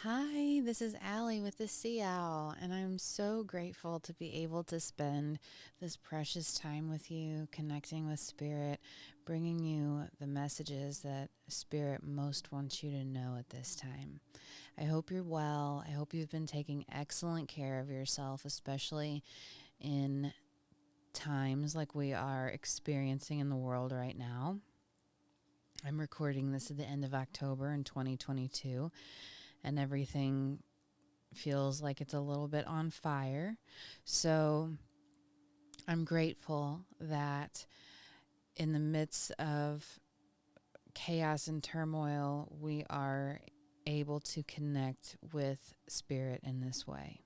Hi, this is Allie with the Sea Owl, and I'm so grateful to be able to spend this precious time with you, connecting with Spirit, bringing you the messages that Spirit most wants you to know at this time. I hope you're well. I hope you've been taking excellent care of yourself, especially in times like we are experiencing in the world right now. I'm recording this at the end of October in 2022, and everything feels like it's a little bit on fire. So I'm grateful that in the midst of chaos and turmoil, we are able to connect with Spirit in this way.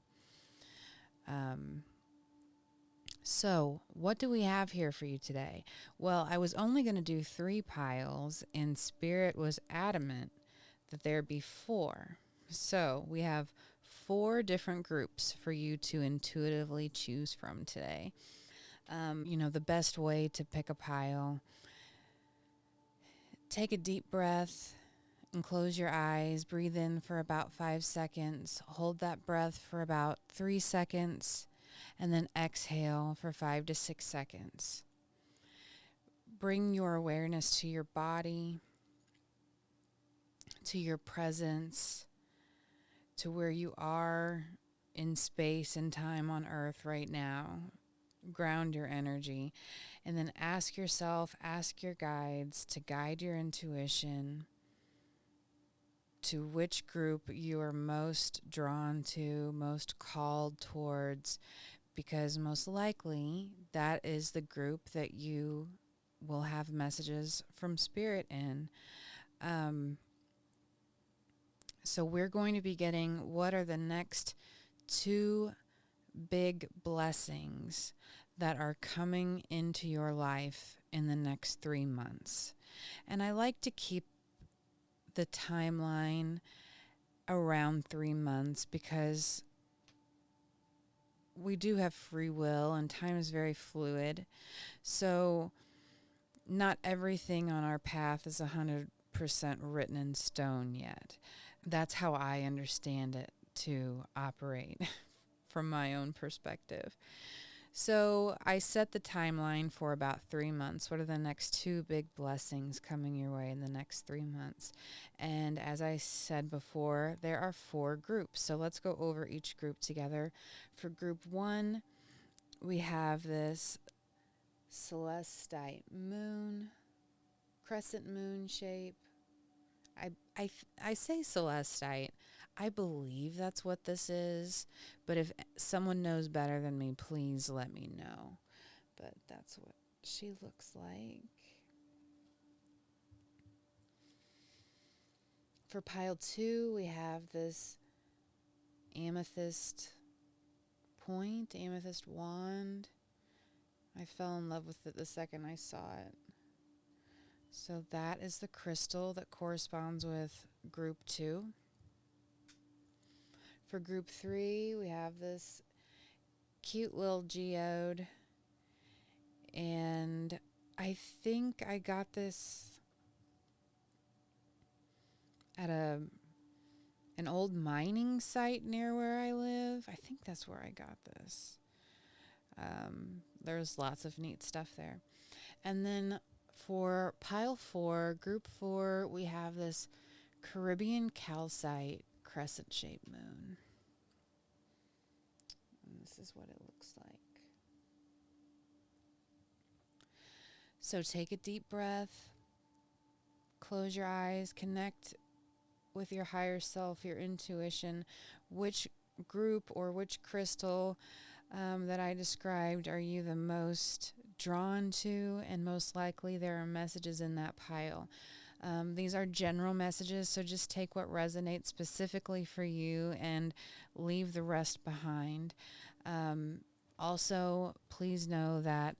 So, what do we have here for you today? Well, I was only going to do 3 piles, and Spirit was adamant that there be 4. So, we have 4 different groups for you to intuitively choose from today. The best way to pick a pile, take a deep breath and close your eyes. Breathe in for about 5 seconds. Hold that breath for about 3 seconds. And then exhale for 5 to 6 seconds. Bring your awareness to your body, to your presence, to where you are in space and time on earth right now. Ground your energy. And then ask yourself, ask your guides to guide your intuition to which group you are most drawn to, most called towards, because most likely that is the group that you will have messages from Spirit in. So we're going to be getting what are the next 2 big blessings that are coming into your life in the next 3 months. And I like to keep the timeline around 3 months because we do have free will and time is very fluid. So not everything on our path is 100% written in stone yet. That's how I understand it to operate from my own perspective. So I set the timeline for about 3 months. What are the next 2 big blessings coming your way in the next 3 months? And as I said before, there are 4 groups. So let's go over each group together. For group 1, we have this celestite moon, crescent moon shape. I say celestite. I believe that's what this is, but if someone knows better than me, please let me know. But that's what she looks like. For pile 2, we have this amethyst point, amethyst wand. I fell in love with it the second I saw it. So that is the crystal that corresponds with group 2. For group 3, we have this cute little geode. And I think I got this at an old mining site near where I live. I think that's where I got this. There's lots of neat stuff there. And then for pile 4, group 4, we have this Caribbean calcite crescent-shaped moon. And this is what it looks like. So take a deep breath, close your eyes, connect with your higher self, your intuition. Which group or which crystal that I described are you the most drawn to? And most likely there are messages in that pile. These are general messages, so just take what resonates specifically for you and leave the rest behind. Also, please know that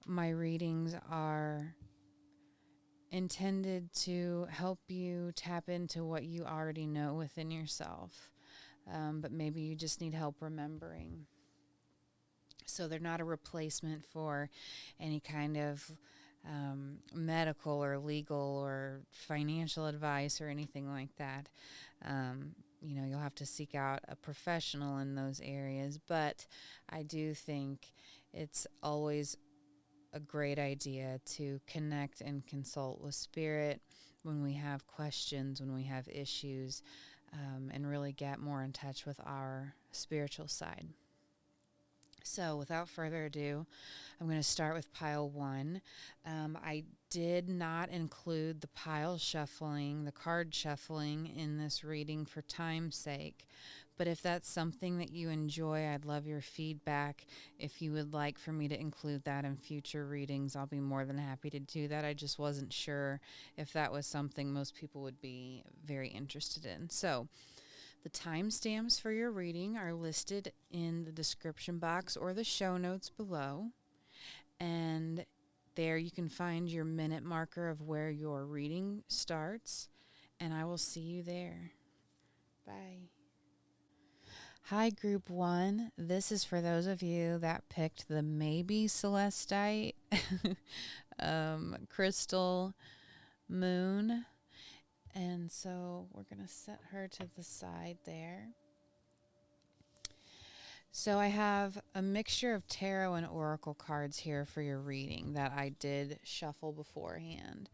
my readings are intended to help you tap into what you already know within yourself, but maybe you just need help remembering. So they're not a replacement for any kind of medical or legal or financial advice or anything like that. you'll have to seek out a professional in those areas. But I do think it's always a great idea to connect and consult with spirit when we have questions, when we have issues, and really get more in touch with our spiritual side. So without further ado, I'm going to start with pile 1. I did not include the pile shuffling, the card shuffling in this reading for time's sake. But if that's something that you enjoy, I'd love your feedback. If you would like for me to include that in future readings, I'll be more than happy to do that. I just wasn't sure if that was something most people would be very interested in. So the timestamps for your reading are listed in the description box or the show notes below. And there you can find your minute marker of where your reading starts. And I will see you there. Bye. Hi, Group 1. This is for those of you that picked the maybe celestite crystal moon. And so we're going to set her to the side there. So I have a mixture of tarot and oracle cards here for your reading that I did shuffle beforehand.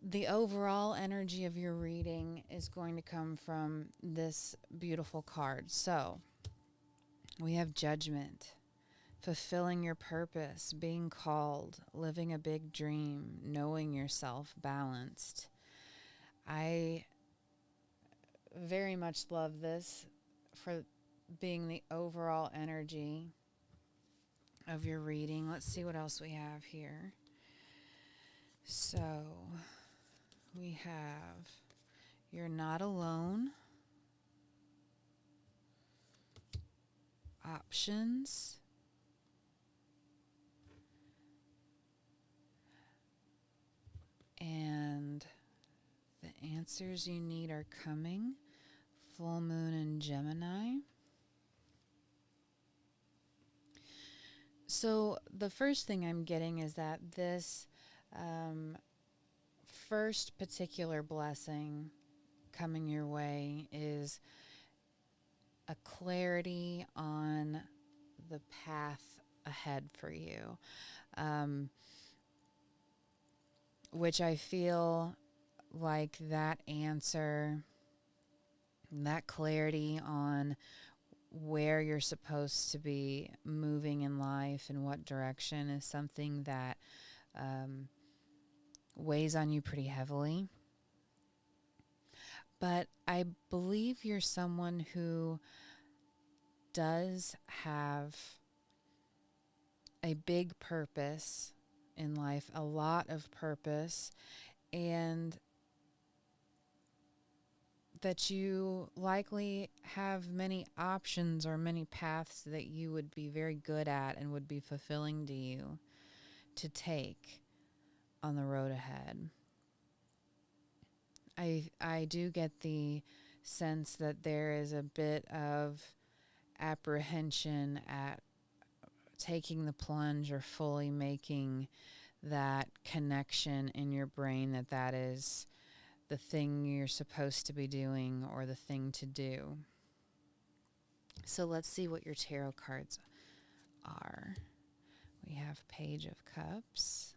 The overall energy of your reading is going to come from this beautiful card. So we have judgment, fulfilling your purpose, being called, living a big dream, knowing yourself, balanced. I very much love this for being the overall energy of your reading. Let's see what else we have here. So we have you're not alone, options, and the answers you need are coming. Full moon in Gemini. So the first thing I'm getting is that this first particular blessing coming your way is a clarity on the path ahead for you, which I feel like that answer, that clarity on where you're supposed to be moving in life and what direction is something that weighs on you pretty heavily. But I believe you're someone who does have a big purpose in life, a lot of purpose, and that you likely have many options or many paths that you would be very good at and would be fulfilling to you to take on the road ahead. I do get the sense that there is a bit of apprehension at taking the plunge or fully making that connection in your brain that is the thing you're supposed to be doing or the thing to do. So let's see what your tarot cards are. We have Page of Cups,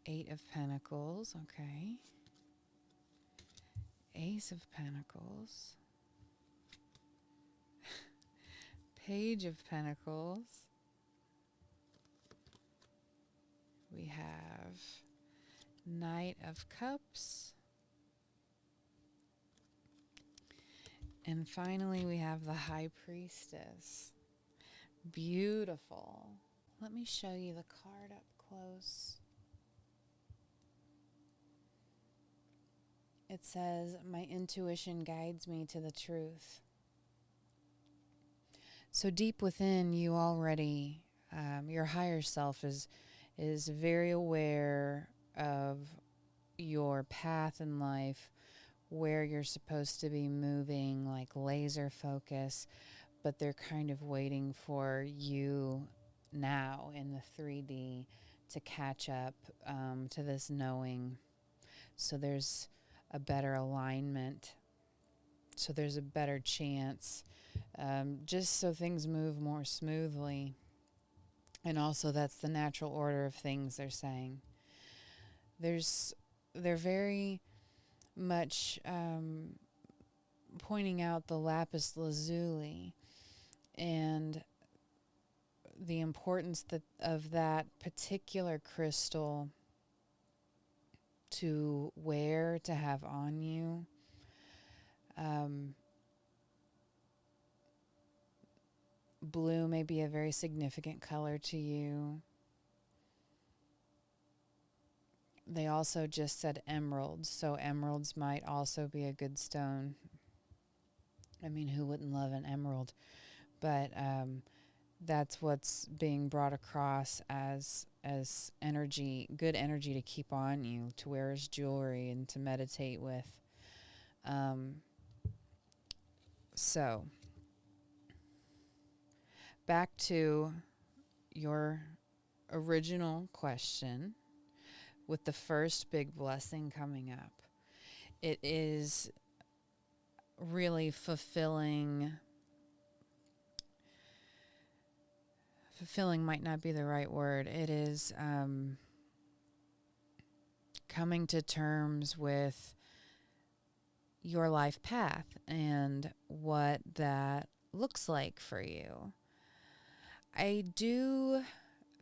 Eight of Pentacles, okay. Ace of Pentacles, Page of Pentacles. We have Knight of Cups. And finally, we have the High Priestess. Beautiful. Let me show you the card up close. It says, my intuition guides me to the truth. So deep within you already, your higher self is very aware of your path in life, where you're supposed to be moving, like laser focus, but they're kind of waiting for you now in the 3D to catch up to this knowing. so there's a better alignment, so there's a better chance, just so things move more smoothly. And also, that's the natural order of things, they're saying. They're very much pointing out the lapis lazuli and the importance of that particular crystal to wear, to have on you. Blue may be a very significant color to you. They also just said emeralds, so emeralds might also be a good stone. I mean, who wouldn't love an emerald? But that's what's being brought across as energy, good energy to keep on you, to wear as jewelry and to meditate with. So, back to your original question with the first big blessing coming up. It is really fulfilling. Fulfilling might not be the right word. It is coming to terms with your life path and what that looks like for you. I do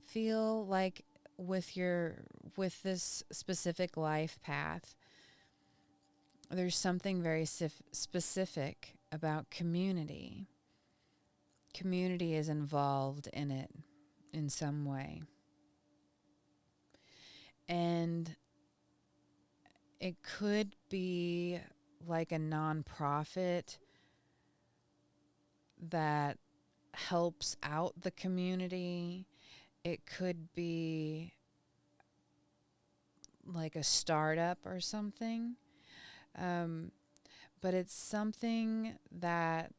feel like with this specific life path, there's something very specific about community. Community is involved in it in some way. And it could be like a nonprofit that helps out the community. It could be like a startup or something. But it's something that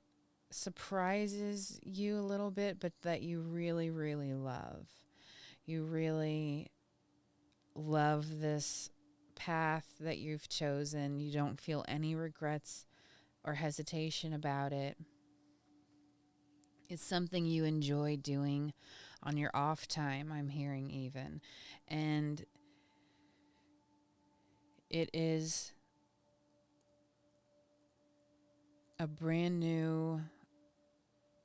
surprises you a little bit, but that you really, really love. You really love this path that you've chosen. You don't feel any regrets or hesitation about it. It's something you enjoy doing on your off time, I'm hearing even. And it is a brand new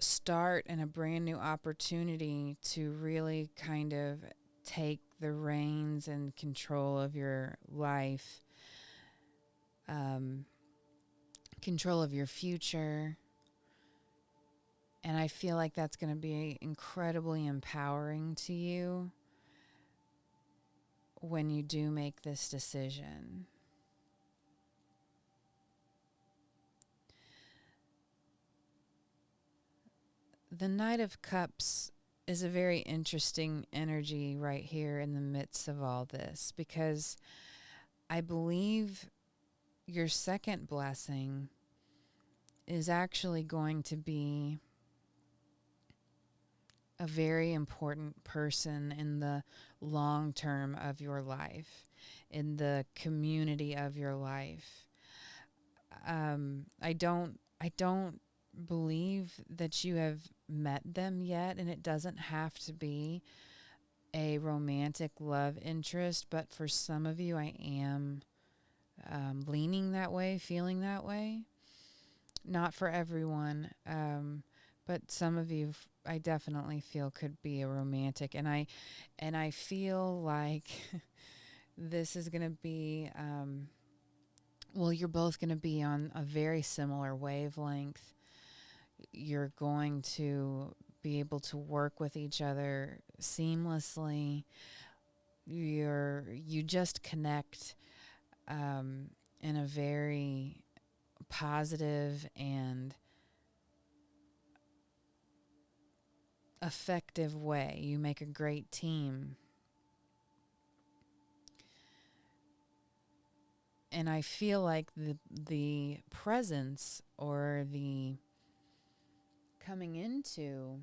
start and a brand new opportunity to really kind of take the reins and control of your life, control of your future. And I feel like that's going to be incredibly empowering to you when you do make this decision. The Knight of Cups is a very interesting energy right here in the midst of all this, because I believe your second blessing is actually going to be a very important person in the long term of your life, in the community of your life. I don't believe that you have met them yet, and it doesn't have to be a romantic love interest, but for some of you, I am leaning that way, feeling that way. Not for everyone, but some of you, I definitely feel could be a romantic, and I feel like this is going to be, well, you're both going to be on a very similar wavelength. You're going to be able to work with each other seamlessly. You just connect in a very positive and effective way. You make a great team. And I feel like the presence or the coming into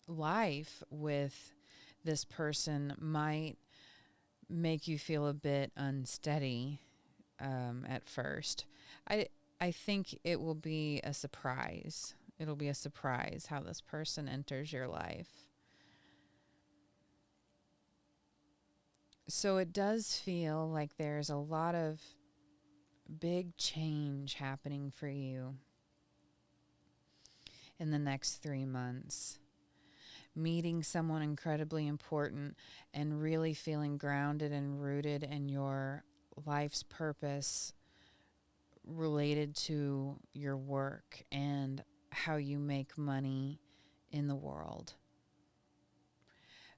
life with this person might make you feel a bit unsteady at first. I I think it will be a surprise. It'll be a surprise how this person enters your life. So it does feel like there's a lot of big change happening for you in the next 3 months. Meeting someone incredibly important and really feeling grounded and rooted in your life's purpose related to your work and how you make money in the world.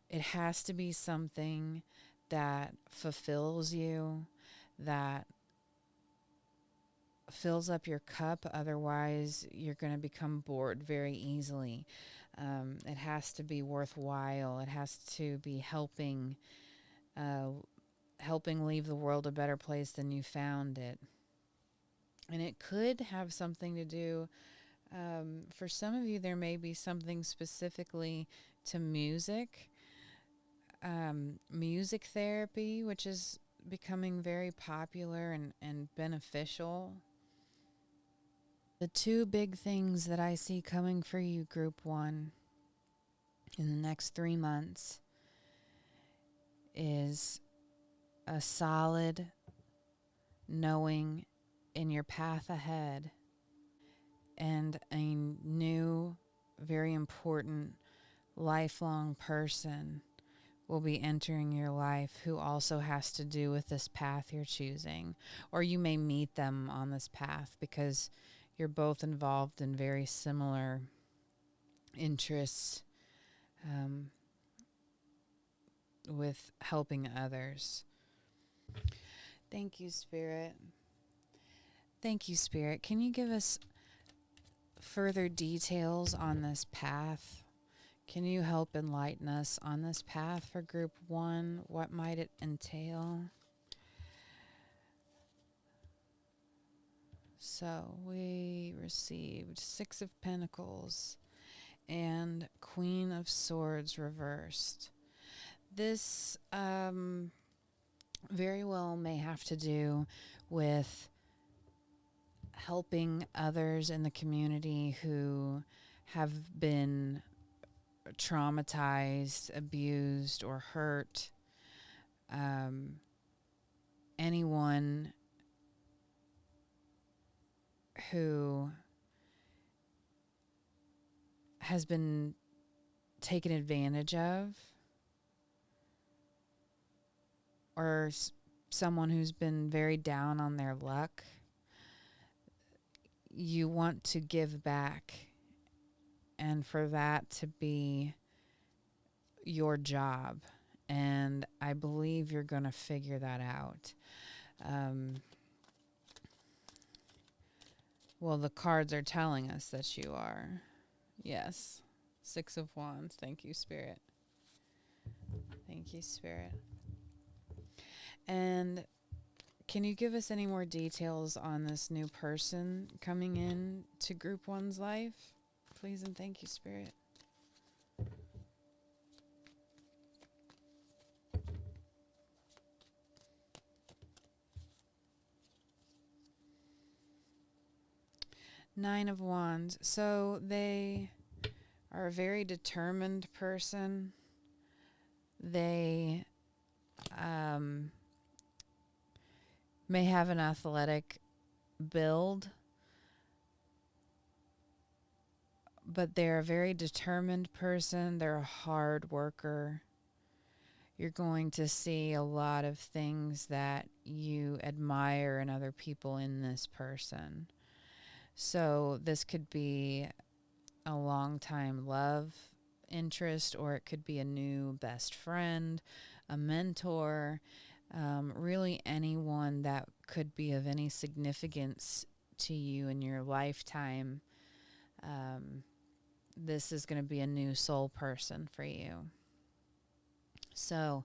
It has to be something that fulfills you, that fills up your cup. Otherwise, you're going to become bored very easily. It has to be worthwhile. It has to be uh, helping leave the world a better place than you found it. And it could have something to do. For some of you, there may be something specifically to music, music therapy, which is becoming very popular and beneficial. The two big things that I see coming for you, Group 1, in the next 3 months is a solid knowing in your path ahead and a new, very important, lifelong person will be entering your life who also has to do with this path you're choosing. Or you may meet them on this path because you're both involved in very similar interests with helping others. Thank you, Spirit. Thank you, Spirit. Can you give us further details on this path? Can you help enlighten us on this path for Group 1? What might it entail? So we received Six of Pentacles and Queen of Swords reversed. This very well may have to do with helping others in the community who have been traumatized, abused, or hurt. Anyone who has been taken advantage of, or someone who's been very down on their luck, you want to give back, and for that to be your job. And I believe you're going to figure that out. Well, the cards are telling us that you are. Yes. Six of Wands. Thank you, Spirit. Thank you, Spirit. And can you give us any more details on this new person coming in to Group 1's life? Please and thank you, Spirit. Nine of Wands. So they are a very determined person. They may have an athletic build, but they're a very determined person. They're a hard worker. You're going to see a lot of things that you admire in other people in this person. So this could be a long-time love interest, or it could be a new best friend, a mentor, really anyone that could be of any significance to you in your lifetime. This is going to be a new soul person for you. So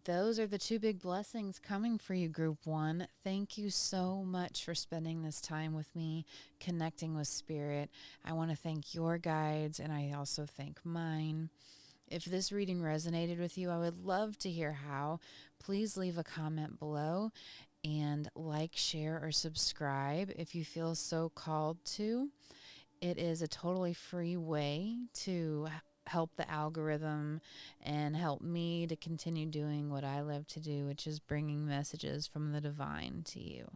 those are the two big blessings coming for you, Group 1. Thank you so much for spending this time with me, connecting with Spirit. I want to thank your guides, and I also thank mine. If this reading resonated with you, I would love to hear how. Please leave a comment below and like, share, or subscribe if you feel so called to. It is a totally free way to help the algorithm and help me to continue doing what I love to do, which is bringing messages from the divine to you.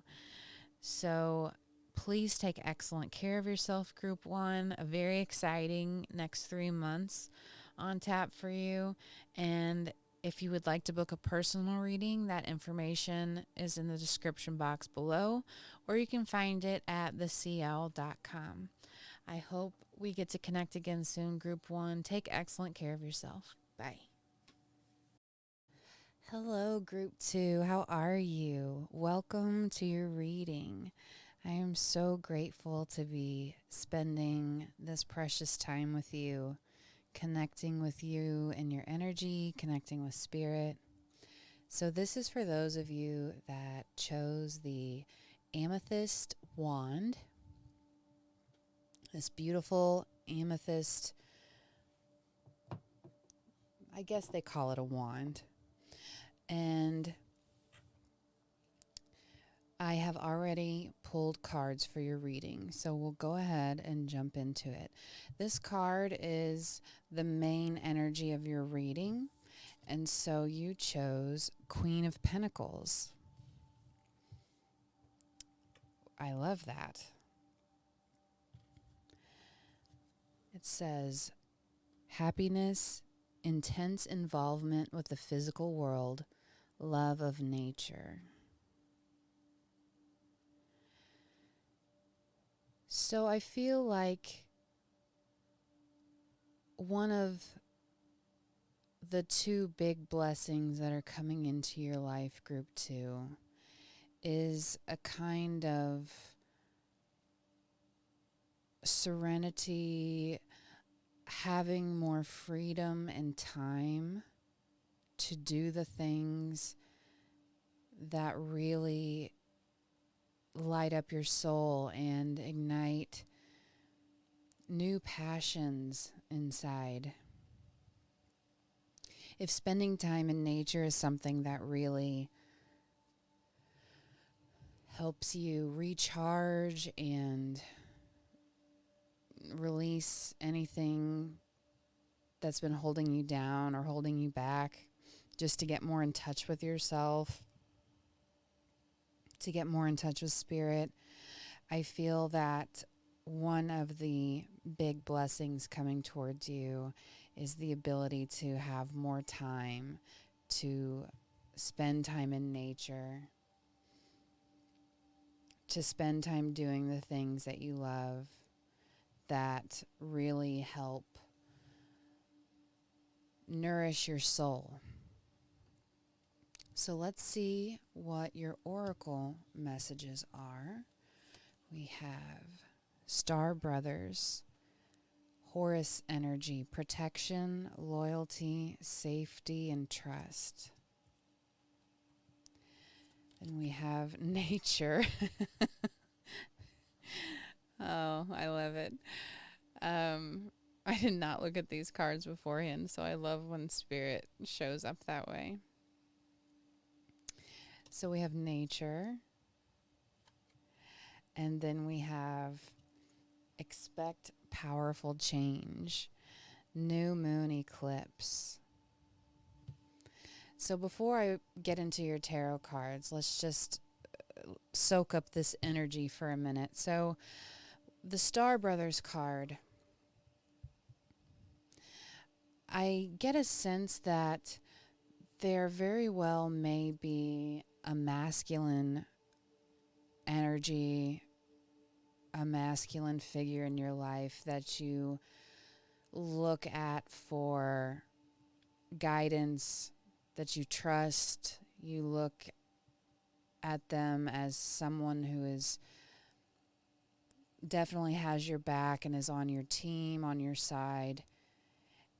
So please take excellent care of yourself, Group 1. A very exciting next 3 months on tap for you. And if you would like to book a personal reading, that information is in the description box below, or you can find it at thecl.com. I hope we get to connect again soon, Group 1. Take excellent care of yourself. Bye. Hello, Group 2. How are you? Welcome to your reading. I am so grateful to be spending this precious time with you, connecting with you and your energy, connecting with spirit. So this is for those of you that chose the amethyst wand, this beautiful amethyst, I guess they call it a wand. And I have already pulled cards for your reading, so we'll go ahead and jump into it. This card is the main energy of your reading, and so you chose Queen of Pentacles. I love that. It says, happiness, intense involvement with the physical world, love of nature. So I feel like one of the two big blessings that are coming into your life, Group 2, is a kind of serenity, having more freedom and time to do the things that really light up your soul and ignite new passions inside. If spending time in nature is something that really helps you recharge and release anything that's been holding you down or holding you back, just to get more in touch with yourself, to get more in touch with spirit, I feel that one of the big blessings coming towards you is the ability to have more time to spend time in nature, to spend time doing the things that you love that really help nourish your soul. So let's see what your oracle messages are. We have Star Brothers, Horus energy, protection, loyalty, safety, and trust. And we have nature. Oh, I love it. I did not look at these cards beforehand, so I love when spirit shows up that way. So we have nature, and then we have expect powerful change, new moon eclipse. So before I get into your tarot cards, let's just soak up this energy for a minute. So the Star Brothers card, I get a sense that there very well may be a masculine energy, a masculine figure in your life that you look at for guidance, that you trust. You look at them as someone who is definitely has your back and is on your team, on your side.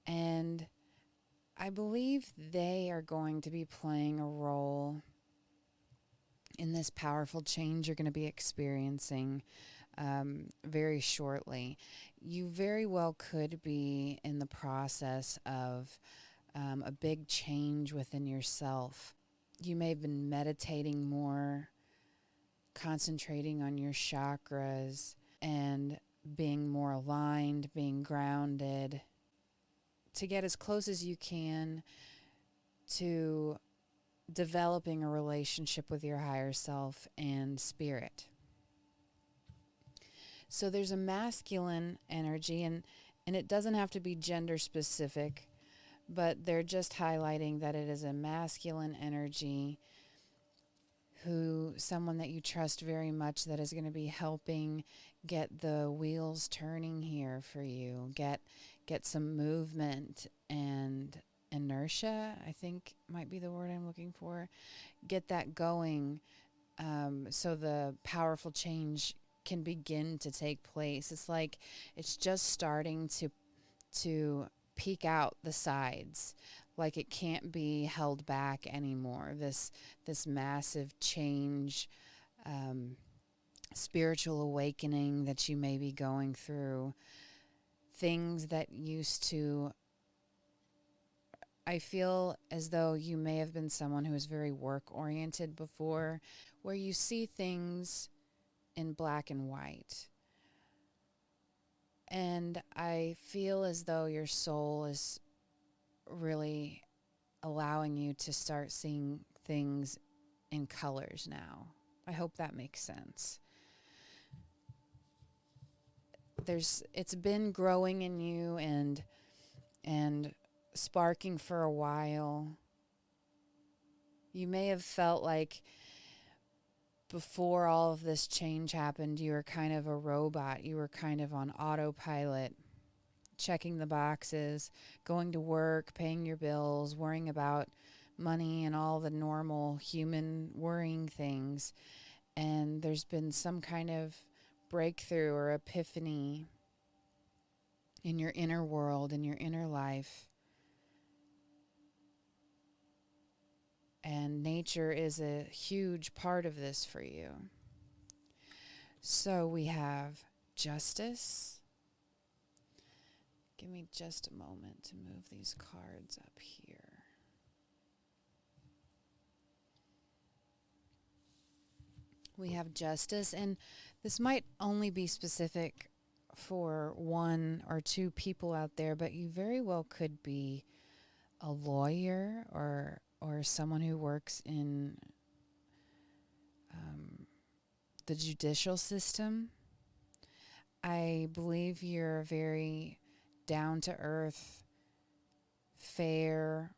And I believe they are going to be playing a role in this powerful change you're going to be experiencing. very shortly. You very well could be in the process of a big change within yourself. You may have been meditating more, concentrating on your chakras, and being more aligned, being grounded, to get as close as you can to developing a relationship with your higher self and spirit. So there's a masculine energy, and it doesn't have to be gender specific, but they're just highlighting that it is a masculine energy, someone that you trust very much, that is going to be helping get the wheels turning here for you, get some movement and inertia, I think might be the word I'm looking for. Get that going, so the powerful change can begin to take place. It's like it's just starting to peek out the sides, like it can't be held back anymore. This massive change, spiritual awakening that you may be going through, things that used to, I feel as though you may have been someone who was very work oriented before, where you see things in black and white. And I feel as though your soul is really allowing you to start seeing things in colors now. I hope that makes sense. It's been growing in you and sparking for a while. You may have felt like before all of this change happened, you were kind of a robot. You were kind of on autopilot, checking the boxes, going to work, paying your bills, worrying about money and all the normal human worrying things. And there's been some kind of breakthrough or epiphany in your inner world, in your inner life. And nature is a huge part of this for you. So we have justice. Give me just a moment to move these cards up here. We have justice, and this might only be specific for one or two people out there, but you very well could be a lawyer or someone who works in the judicial system. I believe you're a very down-to-earth, fair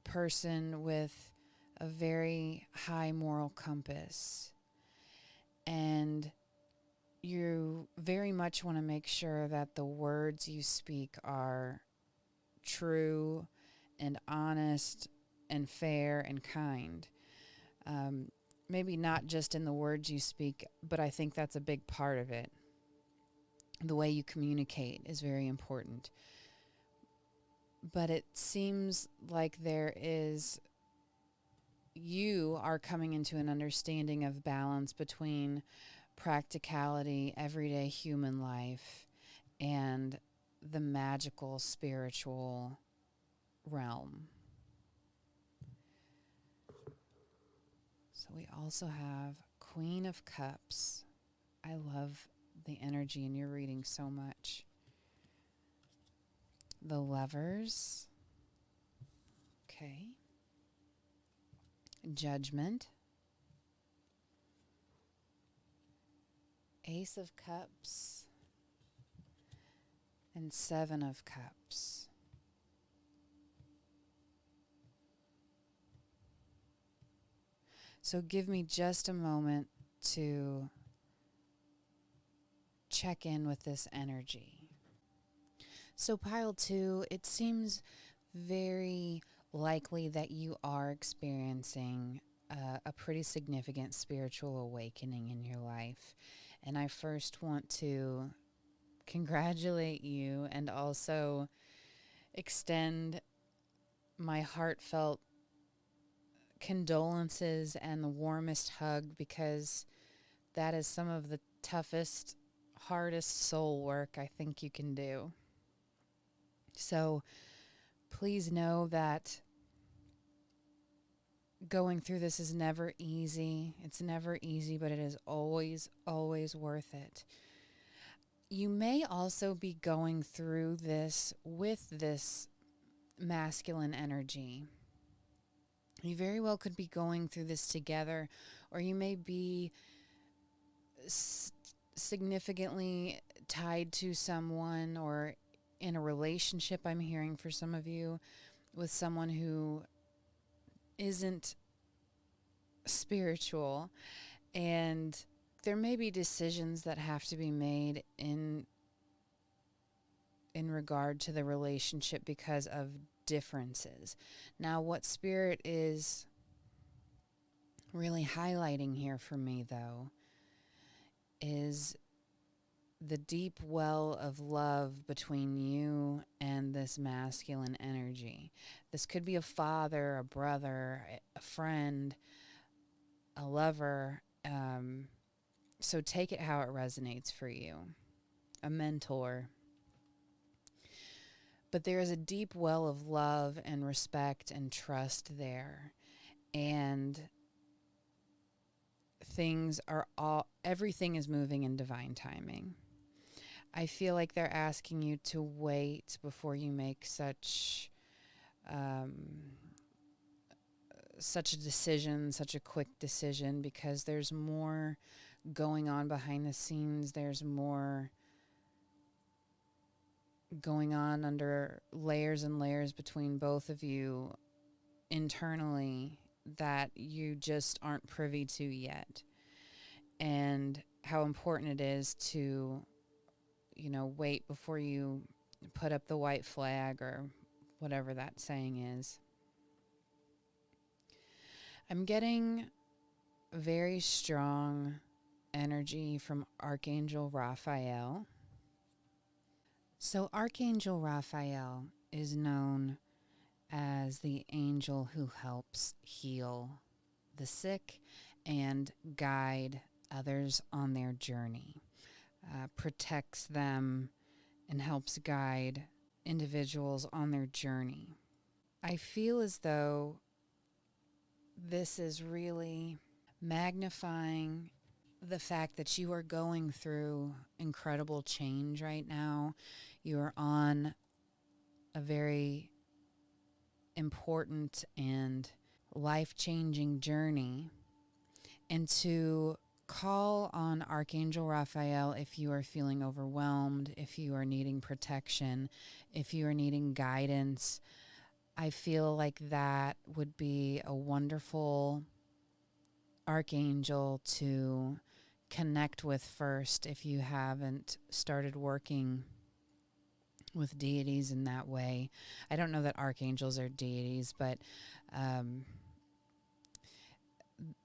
person with a very high moral compass. And you very much want to make sure that the words you speak are true and honest and fair and kind. Maybe not just in the words you speak, but I think that's a big part of it. The way you communicate is very important. But it seems like you are coming into an understanding of balance between practicality, everyday human life, and the magical spiritual realm. So we also have Queen of Cups. I love the energy in your reading so much. The Lovers. Okay. Judgment. Ace of Cups. And Seven of Cups. So give me just a moment to check in with this energy. So pile 2, it seems very likely that you are experiencing a pretty significant spiritual awakening in your life. And I first want to congratulate you and also extend my heartfelt condolences and the warmest hug, because that is some of toughest, hardest soul work I think you can do. So please know that going through this is never easy. It's never easy, but it is always, always worth it. You may also be going through this with this masculine energy. You very well could be going through this together, or you may be significantly tied to someone or in a relationship, I'm hearing for some of you, with someone who isn't spiritual, and there may be decisions that have to be made in regard to the relationship because of differences. Now, what Spirit is really highlighting here for me, though, is the deep well of love between you and this masculine energy. This could be a father, a brother, a friend, a lover. So take it how it resonates for you. A mentor. But there is a deep well of love and respect and trust there. And everything is moving in divine timing. I feel like they're asking you to wait before you make such a decision, such a quick decision, because there's more going on behind the scenes. There's more going on under layers and layers between both of you internally that you just aren't privy to yet. And how important it is to, wait before you put up the white flag or whatever that saying is. I'm getting very strong energy from Archangel Raphael. So Archangel Raphael is known as the angel who helps heal the sick and guide others on their journey, protects them, and helps guide individuals on their journey. I feel as though this is really magnifying the fact that you are going through incredible change right now. You are on a very important and life-changing journey. And to call on Archangel Raphael if you are feeling overwhelmed, if you are needing protection, if you are needing guidance, I feel like that would be a wonderful archangel to connect with first if you haven't started working with deities in that way. I don't know that archangels are deities, but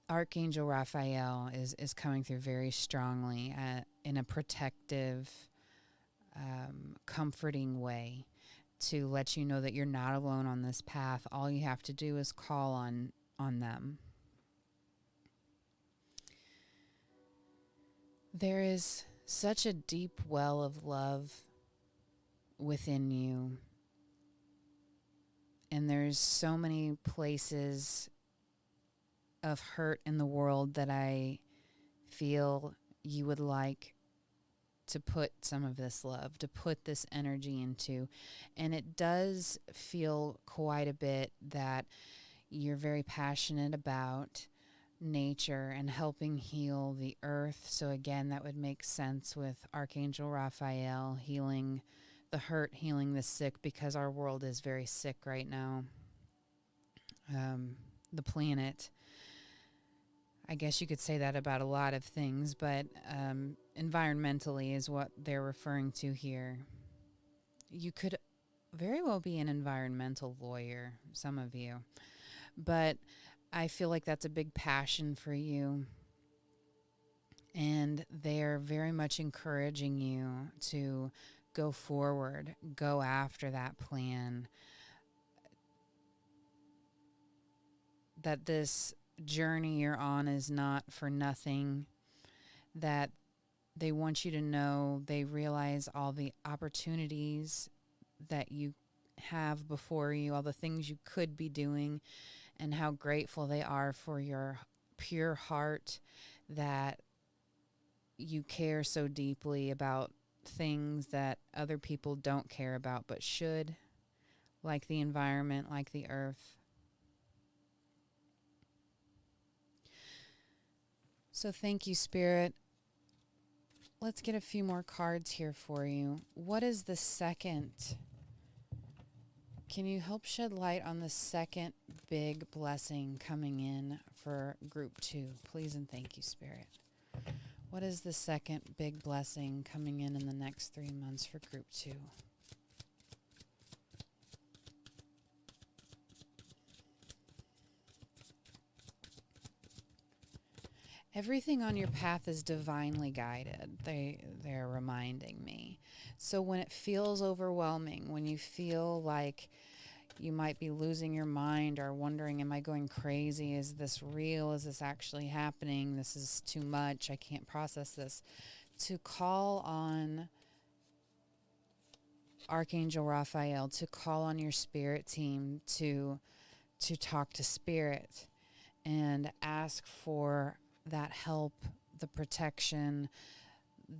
Archangel Raphael is coming through very strongly in a protective, comforting way to let you know that you're not alone on this path. All you have to do is call on them. There is such a deep well of love within you. And there's so many places of hurt in the world that I feel you would like to put some of this love, to put this energy into. And it does feel quite a bit that you're very passionate about nature and helping heal the earth. So again, that would make sense with Archangel Raphael, healing the hurt, healing the sick, because our world is very sick right now. The planet, I guess you could say that about a lot of things, but environmentally is what they're referring to here. You could very well be an environmental lawyer, some of you, but I feel like that's a big passion for you. And they're very much encouraging you to go forward, go after that plan. That this journey you're on is not for nothing. That They want you to know they realize all the opportunities that you have before you, all the things you could be doing, and how grateful they are for your pure heart, that you care so deeply about things that other people don't care about but should, like the environment, like the earth. So thank you, Spirit. Let's get a few more cards here for you. What is the second? Can you help shed light on the second big blessing coming in for group 2? Please and thank you, Spirit. What is the second big blessing coming in the next 3 months for group 2? Everything on your path is divinely guided. They're reminding me. So when it feels overwhelming, when you feel like you might be losing your mind or wondering, am I going crazy? Is this real? Is this actually happening? This is too much. I can't process this. To call on Archangel Raphael, to call on your spirit team to talk to spirit and ask for that help, the protection,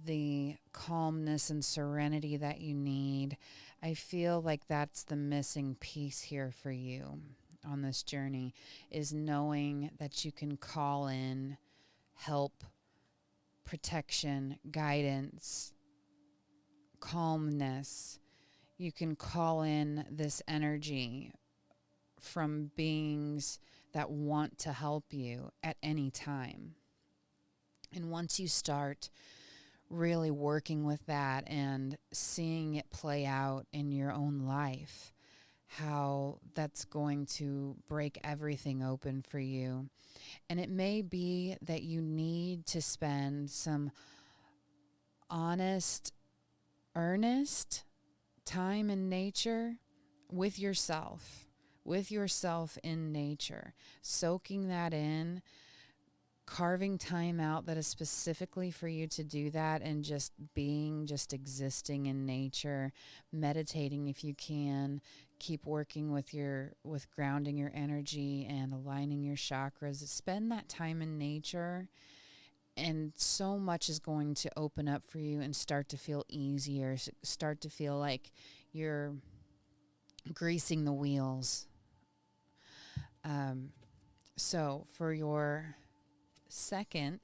the calmness and serenity that you need. I feel like that's the missing piece here for you on this journey, is knowing that you can call in help, protection, guidance, calmness. You can call in this energy from beings that want to help you at any time. And once you start really working with that and seeing it play out in your own life, how that's going to break everything open for you. And it may be that you need to spend some honest, earnest time in nature with yourself in nature, soaking that in, carving time out that is specifically for you to do that, and just existing in nature, meditating if you can. Keep working with grounding your energy and aligning your chakras. Spend that time in nature, and so much is going to open up for you and start to feel easier, start to feel like you're greasing the wheels. So for your second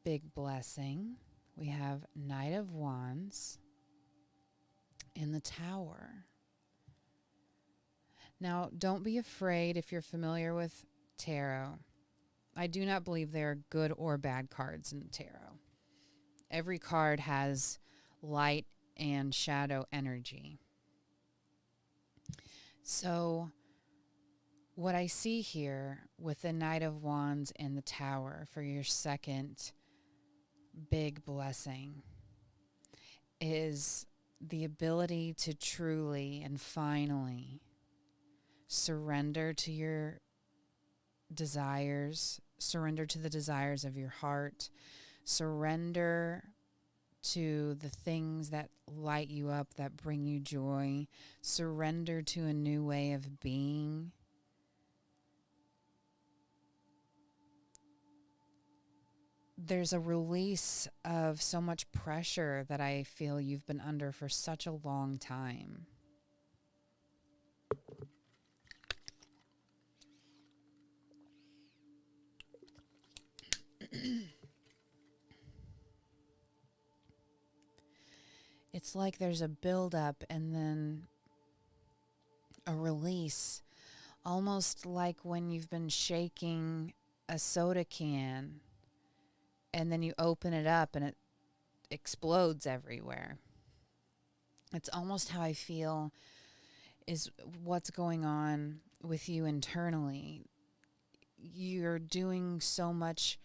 big blessing, we have Knight of Wands in the Tower. Now, don't be afraid if you're familiar with tarot. I do not believe there are good or bad cards in tarot. Every card has light and shadow energy. So what I see here with the Knight of Wands and the Tower for your second big blessing is the ability to truly and finally surrender to your desires, surrender to the desires of your heart, surrender to the things that light you up, that bring you joy, surrender to a new way of being. There's a release of so much pressure that I feel you've been under for such a long time. It's like there's a buildup and then a release, almost like when you've been shaking a soda can and then you open it up and it explodes everywhere. It's almost how I feel is what's going on with you internally. You're doing so much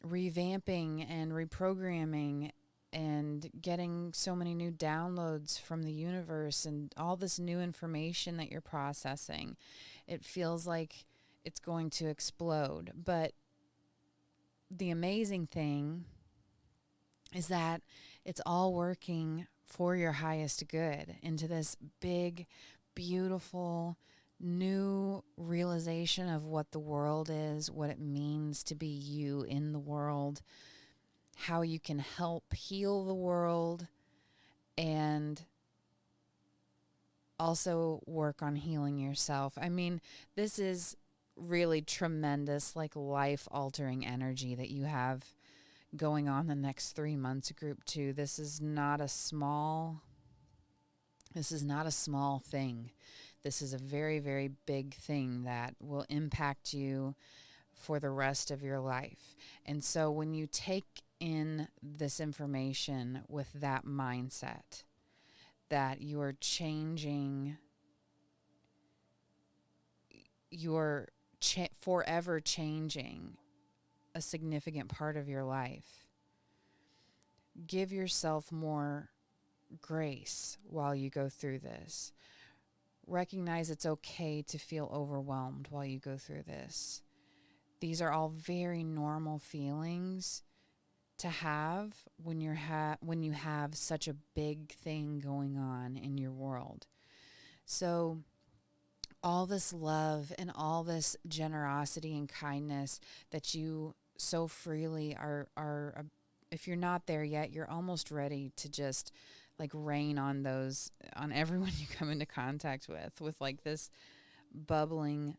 revamping and reprogramming and getting so many new downloads from the universe and all this new information that you're processing. It feels like it's going to explode, but the amazing thing is that it's all working for your highest good into this big, beautiful, new realization of what the world is, what it means to be you in the world, how you can help heal the world, and also work on healing yourself. I mean, this is really tremendous, like life altering energy that you have going on the next 3 months, group 2. This is not a small thing. This is a very, very big thing that will impact you for the rest of your life. And so when you take in this information with that mindset, that you're changing, you're forever changing a significant part of your life, give yourself more grace while you go through this. Recognize it's okay to feel overwhelmed while you go through this. These are all very normal feelings to have when when you have such a big thing going on in your world. So all this love and all this generosity and kindness that you so freely are if you're not there yet, you're almost ready to just like rain on everyone you come into contact with like this bubbling,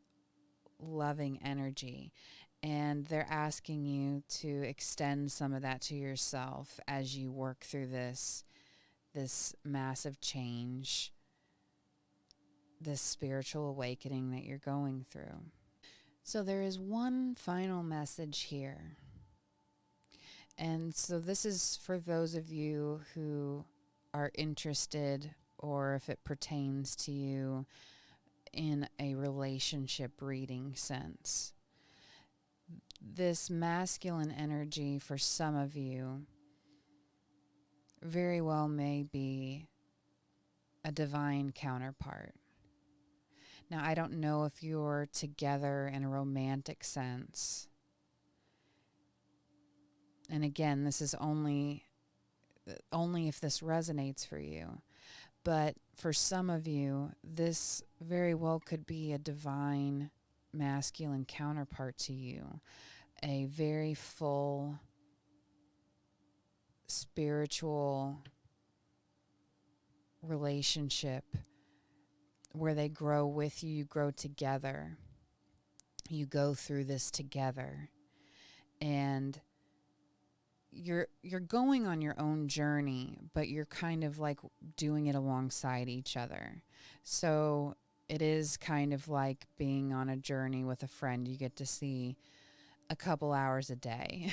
loving energy. And they're asking you to extend some of that to yourself as you work through this massive change, this spiritual awakening that you're going through. So there is one final message here. And so this is for those of you who are interested, or if it pertains to you in a relationship reading sense. This masculine energy for some of you very well may be a divine counterpart. Now, I don't know if you're together in a romantic sense. And again, this is only if this resonates for you. But for some of you, this very well could be a divine masculine counterpart to you. A very full spiritual relationship where they grow with you, you grow together. You go through this together. And you're going on your own journey, but you're kind of like doing it alongside each other. So it is kind of like being on a journey with a friend. You get to see a couple hours a day,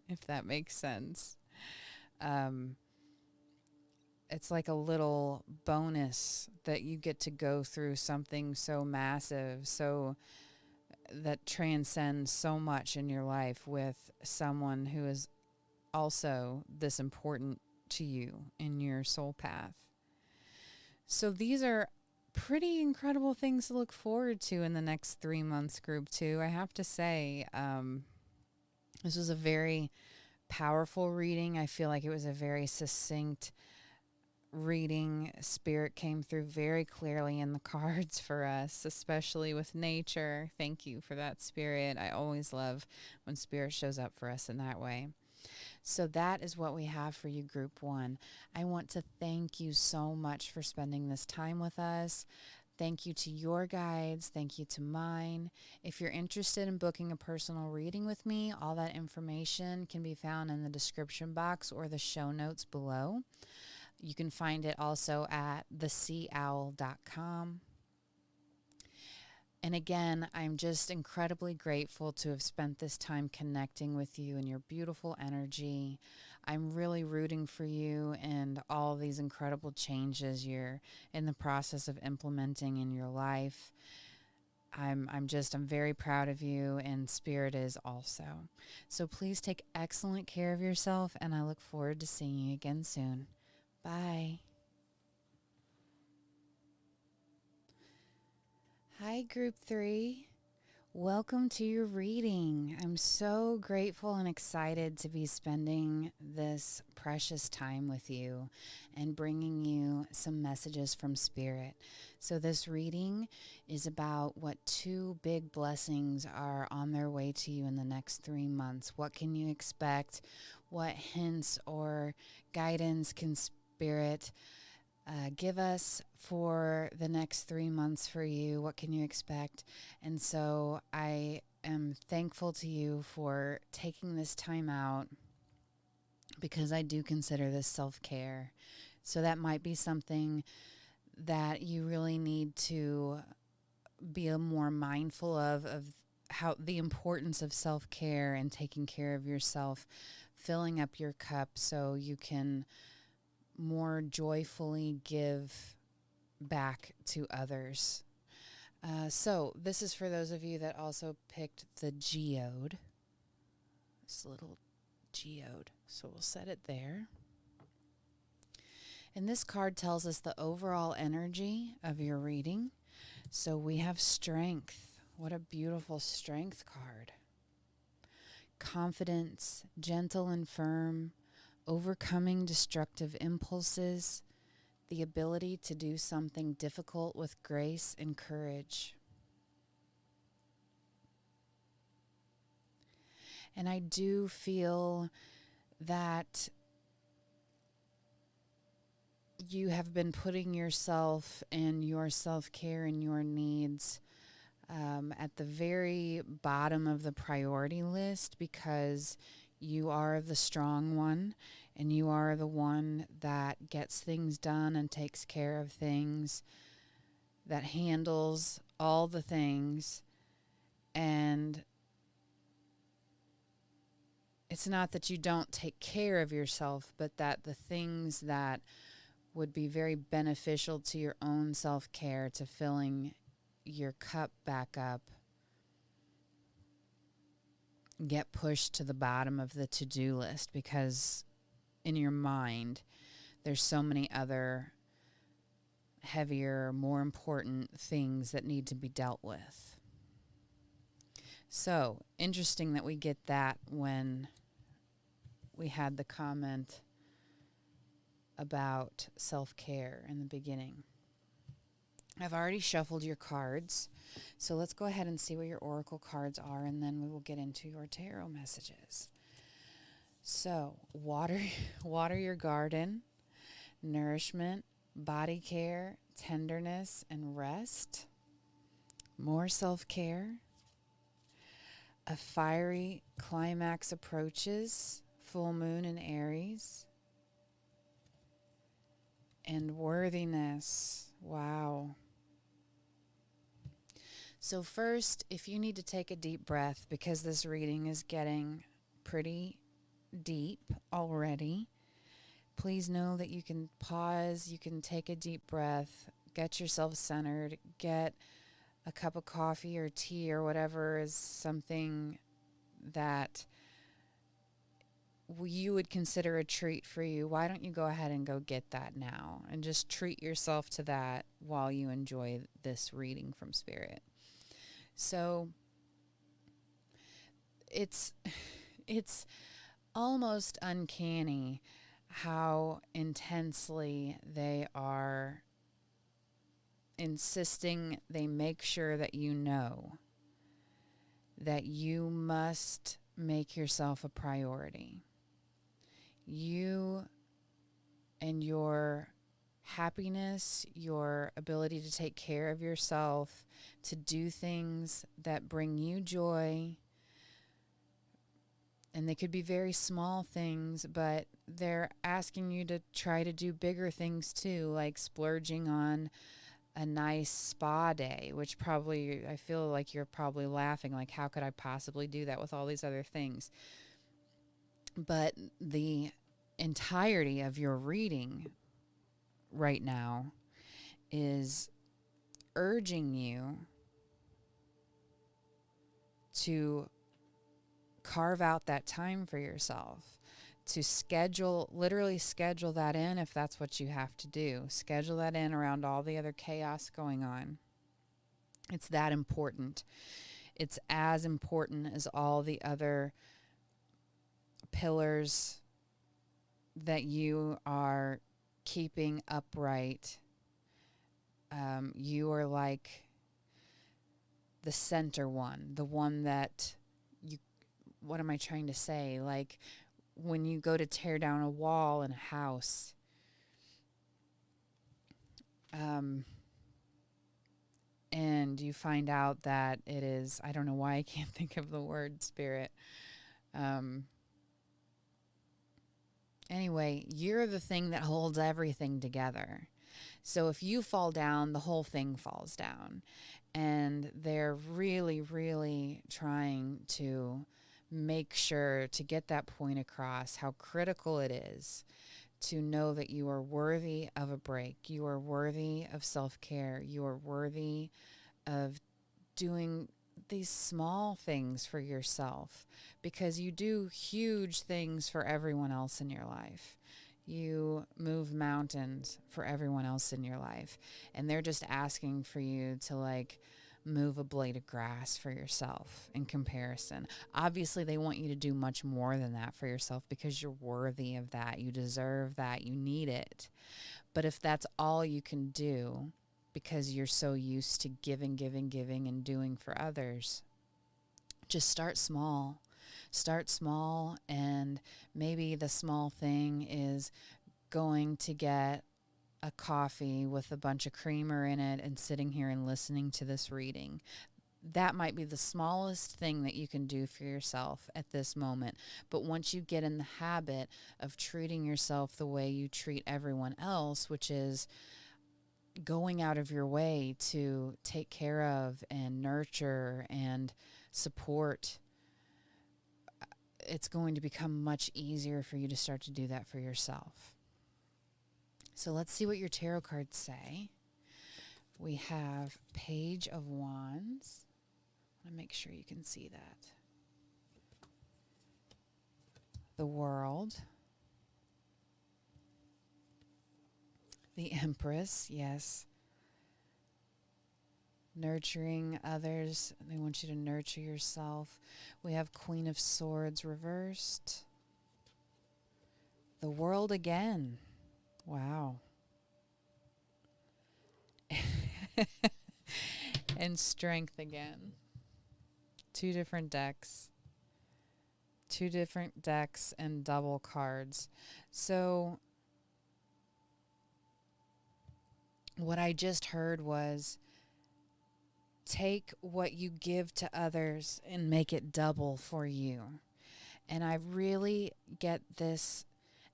if that makes sense. It's like a little bonus that you get to go through something so massive, so that transcends so much in your life with someone who is also this important to you in your soul path. So these are pretty incredible things to look forward to in the next 3 months, group 2. I have to say, this was a very powerful reading. I feel like it was a very succinct reading. Spirit came through very clearly in the cards for us, especially with nature. Thank you for that, Spirit. I always love when Spirit shows up for us in that way. So that is what we have for you, Group 1. I want to thank you so much for spending this time with us. Thank you to your guides. Thank you to mine. If you're interested in booking a personal reading with me, all that information can be found in the description box or the show notes below. You can find it also at theseaowl.com. And again, I'm just incredibly grateful to have spent this time connecting with you and your beautiful energy. I'm really rooting for you and all these incredible changes you're in the process of implementing in your life. I'm very proud of you, and Spirit is also. So please take excellent care of yourself, and I look forward to seeing you again soon. Bye. Hi, Group 3. Welcome to your reading. I'm so grateful and excited to be spending this precious time with you and bringing you some messages from Spirit. So this reading is about what 2 big blessings are on their way to you in the next 3 months. What can you expect? What hints or guidance can Spirit give us for the next 3 months for you? What can you expect? And so I am thankful to you for taking this time out, because I do consider this self-care. So that might be something that you really need to be more mindful of how the importance of self-care and taking care of yourself, filling up your cup so you can more joyfully give back to others. So this is for those of you that also picked the geode, this little geode. So we'll set it there. And this card tells us the overall energy of your reading. So we have strength. What a beautiful strength card. Confidence, gentle and firm, overcoming destructive impulses, the ability to do something difficult with grace and courage. And I do feel that you have been putting yourself and your self-care and your needs at the very bottom of the priority list, because you are the strong one and you are the one that gets things done and takes care of things, that handles all the things. And it's not that you don't take care of yourself, but that the things that would be very beneficial to your own self-care, to filling your cup back up, get pushed to the bottom of the to-do list, because in your mind there's so many other heavier, more important things that need to be dealt with. So interesting that we get that when we had the comment about self-care in the beginning. I've already shuffled your cards, so let's go ahead and see what your oracle cards are, and then we will get into your tarot messages. So, water your garden, nourishment, body care, tenderness, and rest. More self-care. A fiery climax approaches, full moon in Aries. And worthiness. Wow. So first, if you need to take a deep breath, because this reading is getting pretty deep already, please know that you can pause, you can take a deep breath, get yourself centered, get a cup of coffee or tea or whatever is something that you would consider a treat for you. Why don't you go ahead and go get that now and just treat yourself to that while you enjoy this reading from Spirit. So it's almost uncanny how intensely they are insisting they make sure that you know that you must make yourself a priority. You and your happiness, your ability to take care of yourself, to do things that bring you joy. And they could be very small things, but they're asking you to try to do bigger things too, like splurging on a nice spa day, which probably, I feel like you're probably laughing, like, how could I possibly do that with all these other things? But the entirety of your reading right now is urging you to carve out that time for yourself, to literally schedule that in if that's what you have to do. Schedule that in around all the other chaos going on. It's that important. It's as important as all the other pillars that you are keeping upright. You are like the center one, the one that you, what am I trying to say? Like when you go to tear down a wall in a house, and you find out that it is, I don't know why I can't think of the word spirit. Anyway, you're the thing that holds everything together. So if you fall down, the whole thing falls down. And they're really, really trying to make sure to get that point across how critical it is to know that you are worthy of a break. You are worthy of self-care. You are worthy of doing these small things for yourself, because you do huge things for everyone else in your life. You move mountains for everyone else in your life, and they're just asking for you to like move a blade of grass for yourself in comparison. Obviously, they want you to do much more than that for yourself because you're worthy of that. You deserve that. You need it. But if that's all you can do because you're so used to giving, giving, giving and doing for others, just start small. Start small, and maybe the small thing is going to get a coffee with a bunch of creamer in it and sitting here and listening to this reading. That might be the smallest thing that you can do for yourself at this moment. But once you get in the habit of treating yourself the way you treat everyone else, which is going out of your way to take care of and nurture and support, it's going to become much easier for you to start to do that for yourself. So let's see what your tarot cards say. We have Page of Wands. I want to make sure you can see that. The World. The Empress, yes. Nurturing others. They want you to nurture yourself. We have Queen of Swords reversed. The World again. Wow. And Strength again. Two different decks and double cards. So what I just heard was take what you give to others and make it double for you. And I really get this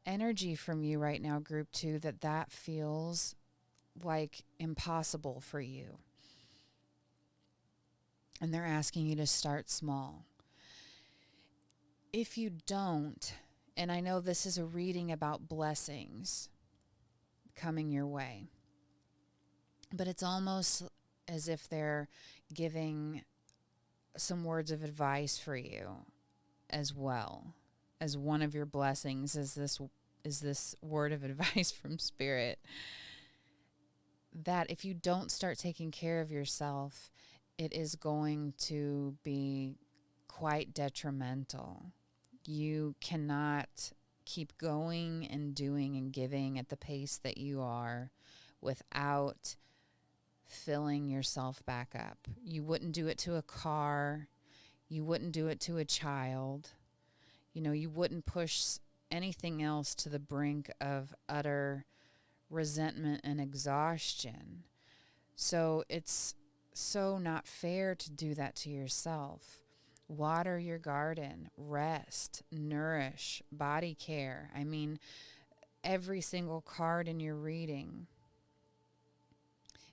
energy from you right now, Group 2, that feels like impossible for you. And they're asking you to start small. If you don't, and I know this is a reading about blessings coming your way, but it's almost as if they're giving some words of advice for you as well. As one of your blessings is this word of advice from Spirit, that if you don't start taking care of yourself, it is going to be quite detrimental. You cannot keep going and doing and giving at the pace that you are without filling yourself back up. You wouldn't do it to a car. You wouldn't do it to a child. You wouldn't push anything else to the brink of utter resentment and exhaustion. So it's so not fair to do that to yourself. Water your garden, rest, nourish, body care. I mean, every single card in your reading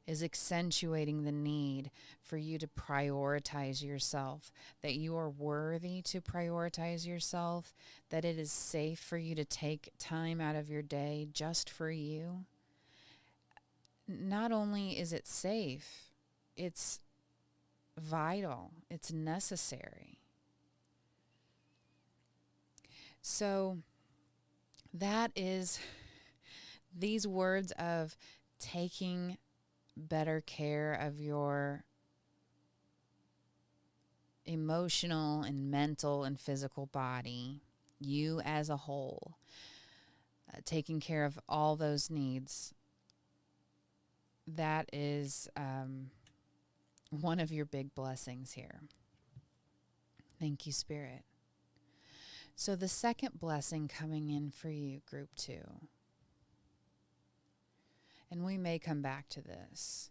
is accentuating the need for you to prioritize yourself, that you are worthy to prioritize yourself, that it is safe for you to take time out of your day just for you. Not only is it safe, it's vital, it's necessary. So that is these words of taking better care of your emotional and mental and physical body, you as a whole, taking care of all those needs, that is one of your big blessings here. Thank you, Spirit. So the second blessing coming in for you, Group 2, and we may come back to this.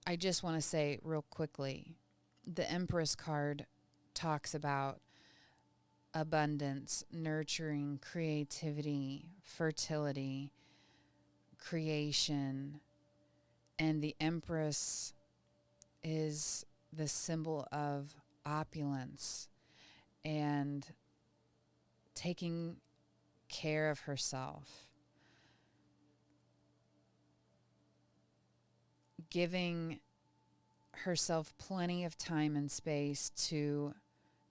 I just want to say real quickly, the Empress card talks about abundance, nurturing, creativity, fertility, creation, and the Empress is the symbol of opulence and taking care of herself, giving herself plenty of time and space to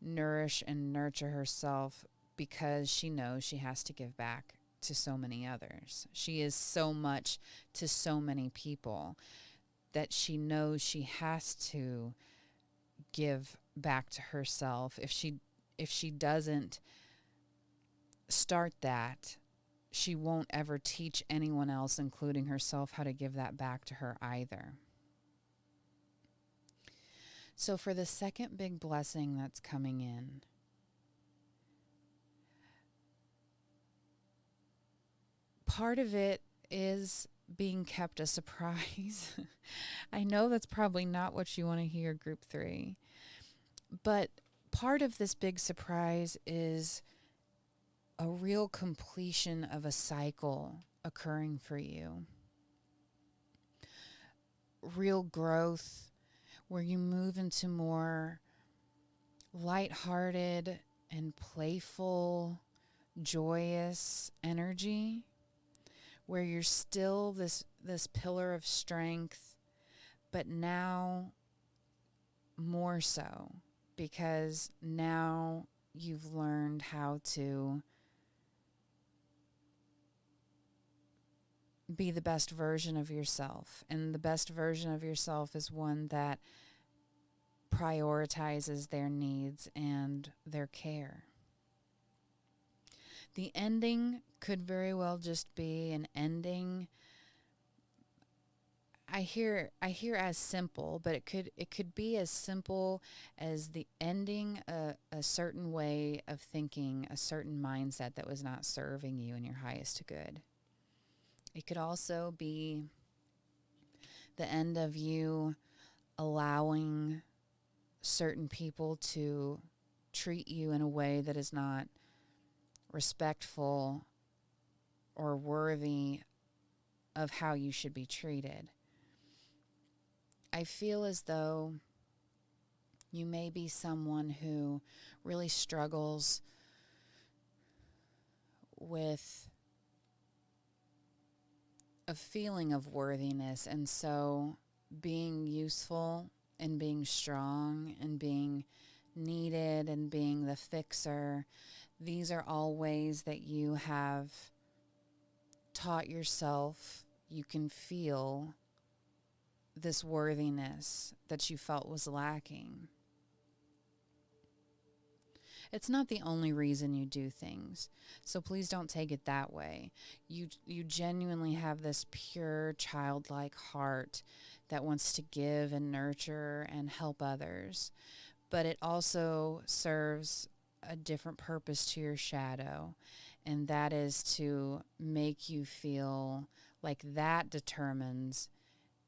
nourish and nurture herself, because she knows she has to give back to so many others. She is so much to so many people that she knows she has to give back to herself. If she doesn't start that, she won't ever teach anyone else, including herself, how to give that back to her either. So for the second big blessing that's coming in, part of it is being kept a surprise. I know that's probably not what you want to hear, Group 3, but part of this big surprise is a real completion of a cycle occurring for you. Real growth, where you move into more lighthearted and playful, joyous energy, where you're still this pillar of strength, but now more so, because now you've learned how to be the best version of yourself. And the best version of yourself is one that prioritizes their needs and their care. The ending could very well just be an ending. I hear as simple, but it could be as simple as the ending a certain way of thinking, a certain mindset that was not serving you in your highest good. It could also be the end of you allowing certain people to treat you in a way that is not respectful or worthy of how you should be treated. I feel as though you may be someone who really struggles with a feeling of worthiness, and so being useful and being strong and being needed and being the fixer, these are all ways that you have taught yourself you can feel this worthiness that you felt was lacking. It's not the only reason you do things, so please don't take it that way. You genuinely have this pure, childlike heart that wants to give and nurture and help others, but it also serves a different purpose to your shadow, and that is to make you feel like that determines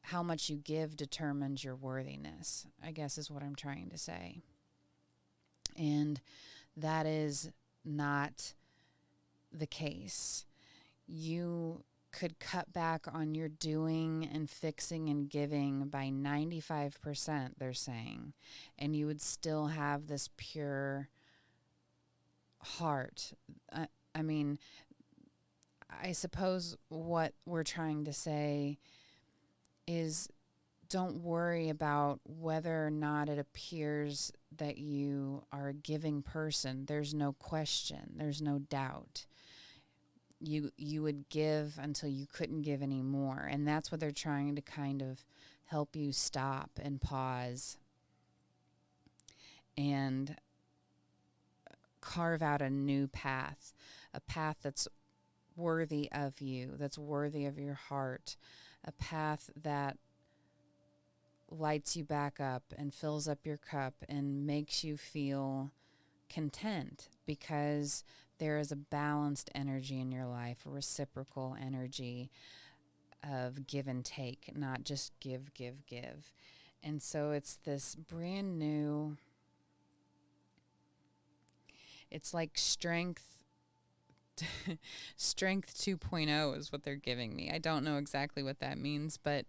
how much you give, determines your worthiness, I guess is what I'm trying to say. And that is not the case. You could cut back on your doing and fixing and giving by 95%, they're saying, and you would still have this pure heart. I mean, I suppose what we're trying to say is, don't worry about whether or not it appears that you are a giving person. There's no question. There's no doubt. You would give until you couldn't give anymore. And that's what they're trying to kind of help you stop and pause and carve out a new path, a path that's worthy of you, that's worthy of your heart, a path that lights you back up and fills up your cup and makes you feel content, because there is a balanced energy in your life, a reciprocal energy of give and take, not just give, give, give. And so it's this brand new, it's like strength 2.0 is what they're giving me. I don't know exactly what that means, but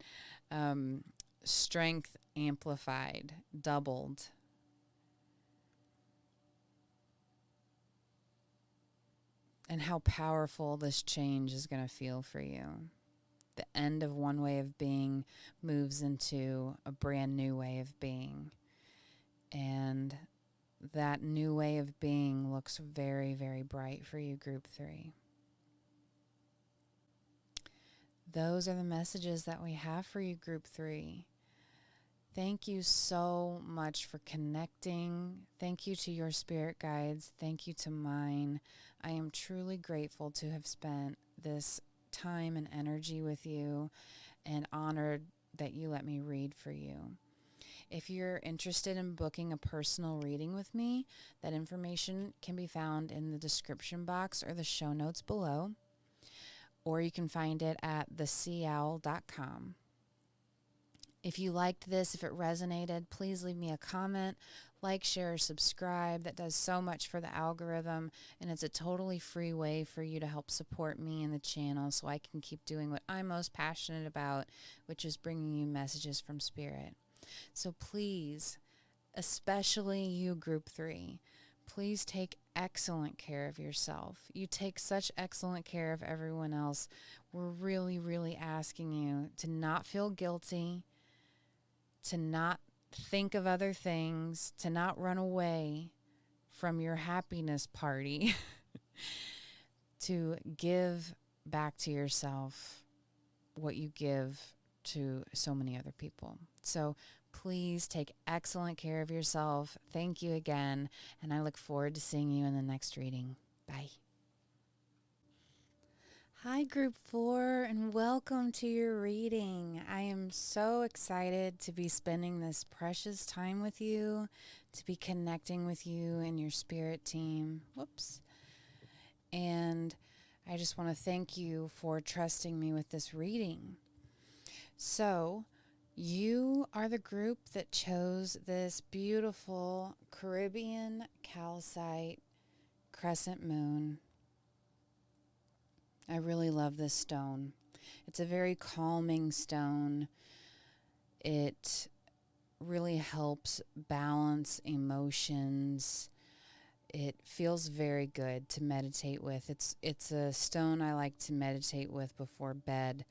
strength amplified, doubled. And how powerful this change is going to feel for you. The end of one way of being moves into a brand new way of being. And that new way of being looks very, very bright for you, Group 3. Those are the messages that we have for you, Group 3. Thank you so much for connecting. Thank you to your spirit guides. Thank you to mine. I am truly grateful to have spent this time and energy with you, and honored that you let me read for you. If you're interested in booking a personal reading with me, that information can be found in the description box or the show notes below, or you can find it at theseaowl.com. If you liked this, if it resonated, please leave me a comment, like, share, or subscribe. That does so much for the algorithm, and it's a totally free way for you to help support me and the channel so I can keep doing what I'm most passionate about, which is bringing you messages from Spirit. So please, especially you, Group 3, please take excellent care of yourself. You take such excellent care of everyone else. We're really, really asking you to not feel guilty, to not think of other things, to not run away from your happiness party, to give back to yourself what you give to so many other people. So please take excellent care of yourself. Thank you again, and I look forward to seeing you in the next reading. Bye. Hi, Group 4, and welcome to your reading. I am so excited to be spending this precious time with you, to be connecting with you and your spirit team. Whoops. And I just want to thank you for trusting me with this reading. So, you are the group that chose this beautiful Caribbean calcite crescent moon. I really love this stone. It's a very calming stone. It really helps balance emotions. It feels very good to meditate with. It's a stone I like to meditate with before bed.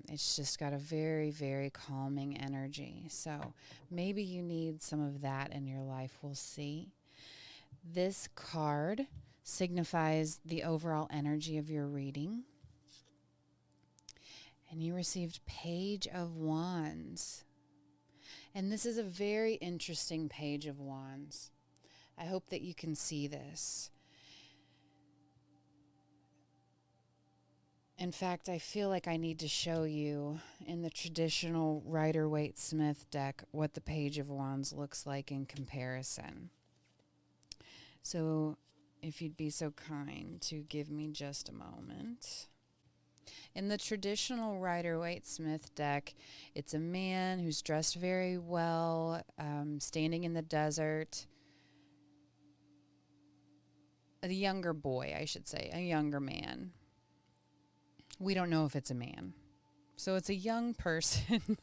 It's just got a very, very calming energy. So maybe you need some of that in your life. We'll see. This card signifies the overall energy of your reading. And you received Page of Wands. And this is a very interesting Page of Wands. I hope that you can see this. In fact, I feel like I need to show you in the traditional Rider-Waite-Smith deck what the Page of Wands looks like in comparison. So if you'd be so kind to give me just a moment. In the traditional Rider-Waite-Smith deck, it's a man who's dressed very well, standing in the desert. A younger boy, I should say, a younger man. We don't know if it's a man. So it's a young person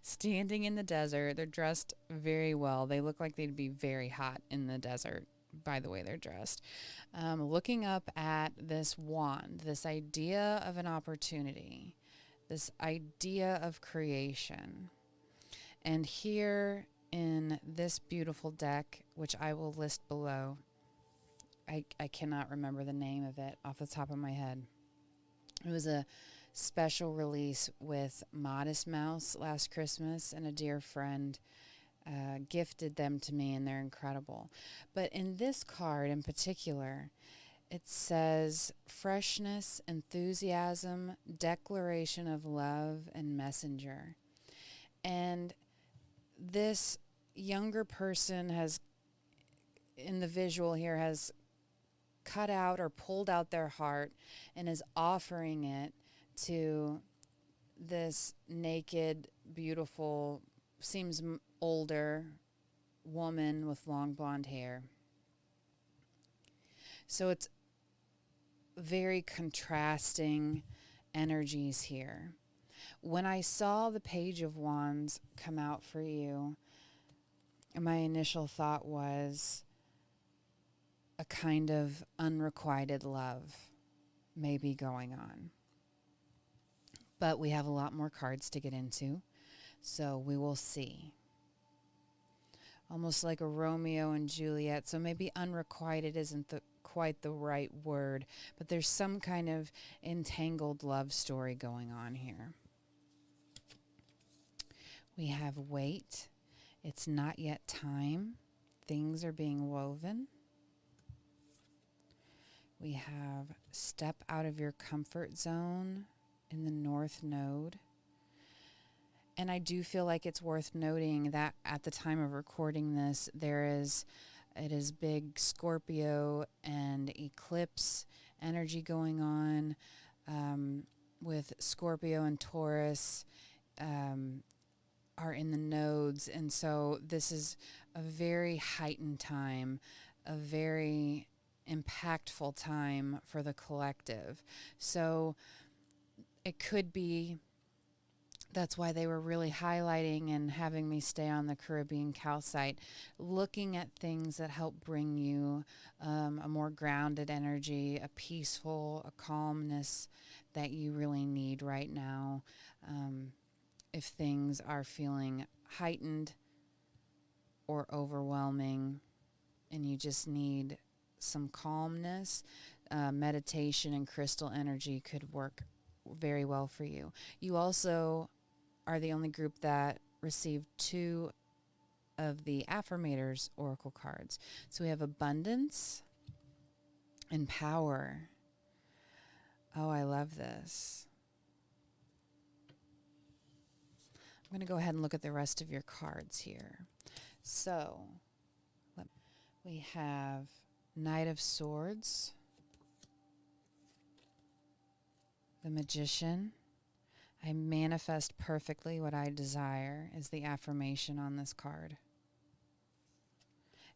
standing in the desert. They're dressed very well. They look like they'd be very hot in the desert, by the way they're dressed. Looking up at this wand, this idea of an opportunity, this idea of creation. And here in this beautiful deck, which I will list below, I cannot remember the name of it off the top of my head. It was a special release with Modest Mouse last Christmas, and a dear friend gifted them to me, and they're incredible. But in this card in particular, it says freshness, enthusiasm, declaration of love, and messenger. And this younger person has, in the visual here, has cut out or pulled out their heart and is offering it to this naked, beautiful, seems older woman with long blonde hair. So it's very contrasting energies here. When I saw the Page of Wands come out for you, my initial thought was a kind of unrequited love may be going on. But we have a lot more cards to get into, so we will see. Almost like a Romeo and Juliet, so maybe unrequited isn't quite the right word, but there's some kind of entangled love story going on here. We have wait. It's not yet time. Things are being woven. We have step out of your comfort zone in the North Node. And I do feel like it's worth noting that at the time of recording this, it is big Scorpio and eclipse energy going on, with Scorpio and Taurus are in the nodes. And so this is a very heightened time, a very impactful time for the collective. So it could be, that's why they were really highlighting and having me stay on the Caribbean calcite, looking at things that help bring you a more grounded energy, a peaceful, a calmness that you really need right now. If things are feeling heightened or overwhelming and you just need some calmness, meditation and crystal energy could work very well for you. You also are the only group that received 2 of the Affirmators Oracle cards. So we have abundance and power. Oh, I love this. I'm going to go ahead and look at the rest of your cards here. So we have Knight of Swords, the Magician. I manifest perfectly what I desire is the affirmation on this card.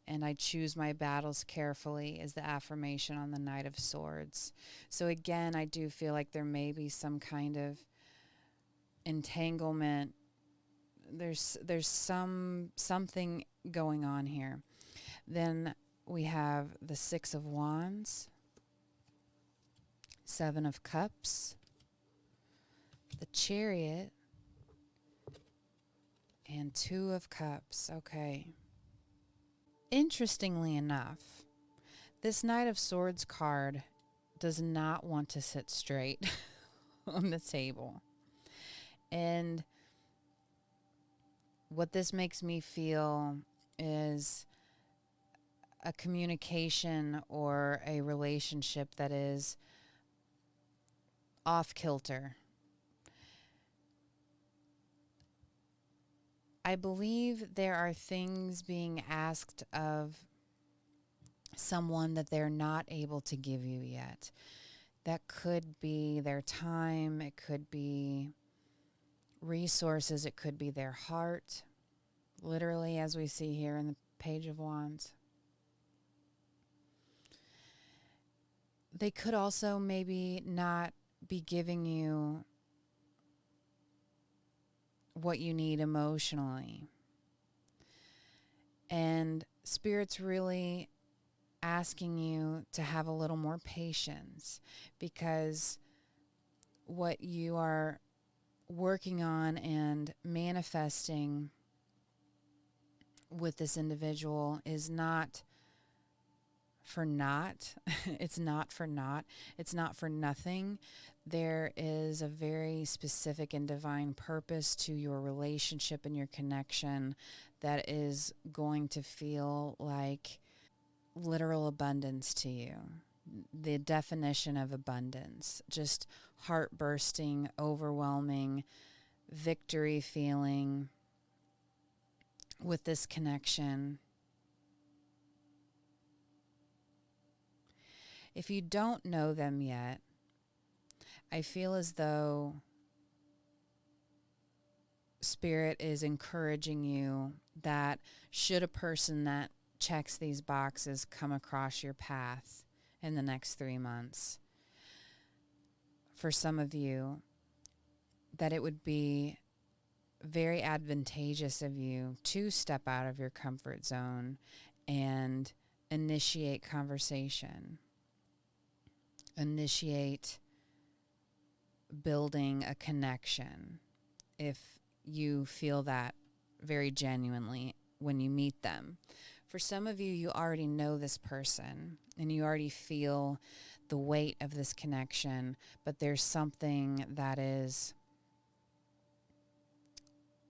And I choose my battles carefully is the affirmation on the Knight of Swords. So again, I do feel like there may be some kind of entanglement. There's something going on here. Then we have the 6 of Wands, 7 of Cups, the Chariot, and 2 of Cups. Okay. Interestingly enough, this Knight of Swords card does not want to sit straight on the table. And what this makes me feel is a communication or a relationship that is off kilter. I believe there are things being asked of someone that they're not able to give you yet. That could be their time, it could be resources, it could be their heart, literally, as we see here in the Page of Wands. They could also maybe not be giving you what you need emotionally. And Spirit's really asking you to have a little more patience, because what you are working on and manifesting with this individual is not for naught. It's not for naught. It's not for nothing. There is a very specific and divine purpose to your relationship and your connection that is going to feel like literal abundance to you. The definition of abundance, just heart bursting, overwhelming, victory feeling with this connection. If you don't know them yet, I feel as though Spirit is encouraging you that should a person that checks these boxes come across your path in the next 3 months, for some of you, that it would be very advantageous of you to step out of your comfort zone and initiate conversation, initiate building a connection if you feel that very genuinely when you meet them. For some of you, you already know this person and you already feel the weight of this connection, but there's something that is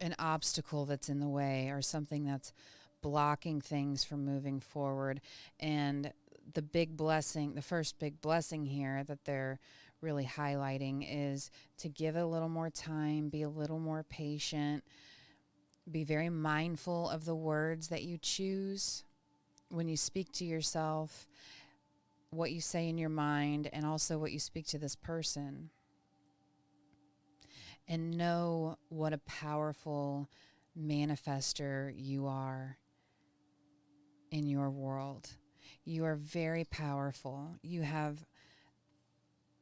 an obstacle that's in the way, or something that's blocking things from moving forward. And the big blessing, the first big blessing here that they're really highlighting is to give it a little more time, be a little more patient, be very mindful of the words that you choose when you speak to yourself, what you say in your mind, and also what you speak to this person. And know what a powerful manifester you are in your world. You are very powerful. You have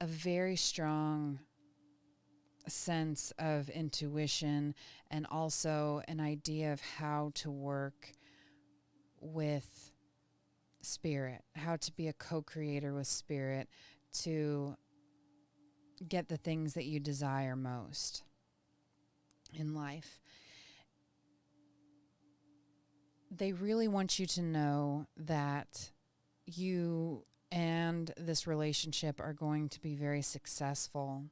a very strong sense of intuition and also an idea of how to work with Spirit, how to be a co-creator with Spirit to get the things that you desire most in life. They really want you to know that you and this relationship are going to be very successful.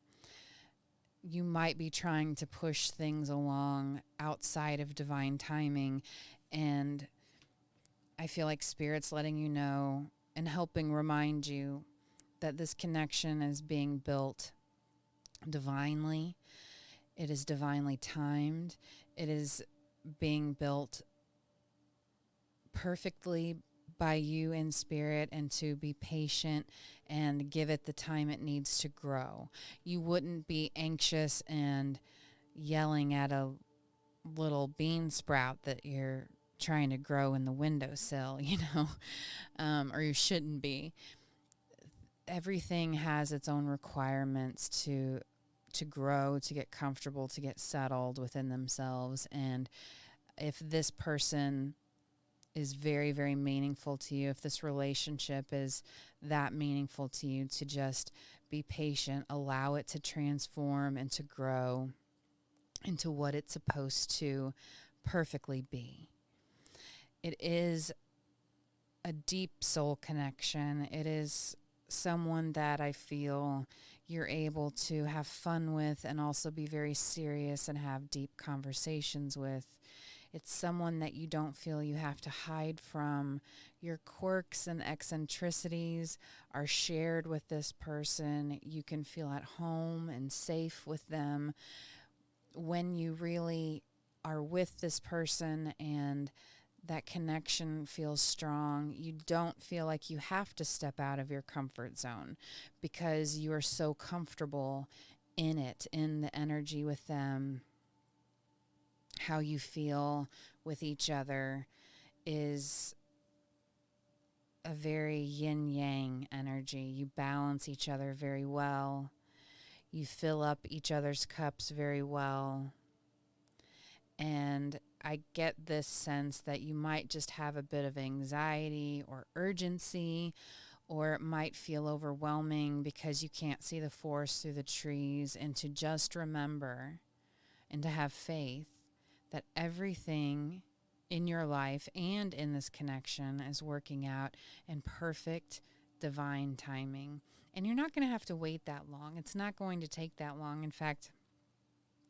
You might be trying to push things along outside of divine timing, and I feel like Spirit's letting you know and helping remind you that this connection is being built divinely. It is divinely timed. It is being built perfectly by you in Spirit, and to be patient and give it the time it needs to grow. You wouldn't be anxious and yelling at a little bean sprout that you're trying to grow in the windowsill, or you shouldn't be. Everything has its own requirements to grow, to get comfortable, to get settled within themselves. And if this person is very, very meaningful to you, if this relationship is that meaningful to you, to just be patient, allow it to transform and to grow into what it's supposed to perfectly be. It is a deep soul connection. It is someone that I feel you're able to have fun with and also be very serious and have deep conversations with. It's someone that you don't feel you have to hide from. Your quirks and eccentricities are shared with this person. You can feel at home and safe with them. When you really are with this person and that connection feels strong, you don't feel like you have to step out of your comfort zone because you are so comfortable in it, in the energy with them. How you feel with each other is a very yin-yang energy. You balance each other very well. You fill up each other's cups very well. And I get this sense that you might just have a bit of anxiety or urgency, or it might feel overwhelming because you can't see the forest through the trees, and to just remember and to have faith that everything in your life and in this connection is working out in perfect divine timing. And you're not going to have to wait that long. It's not going to take that long. In fact,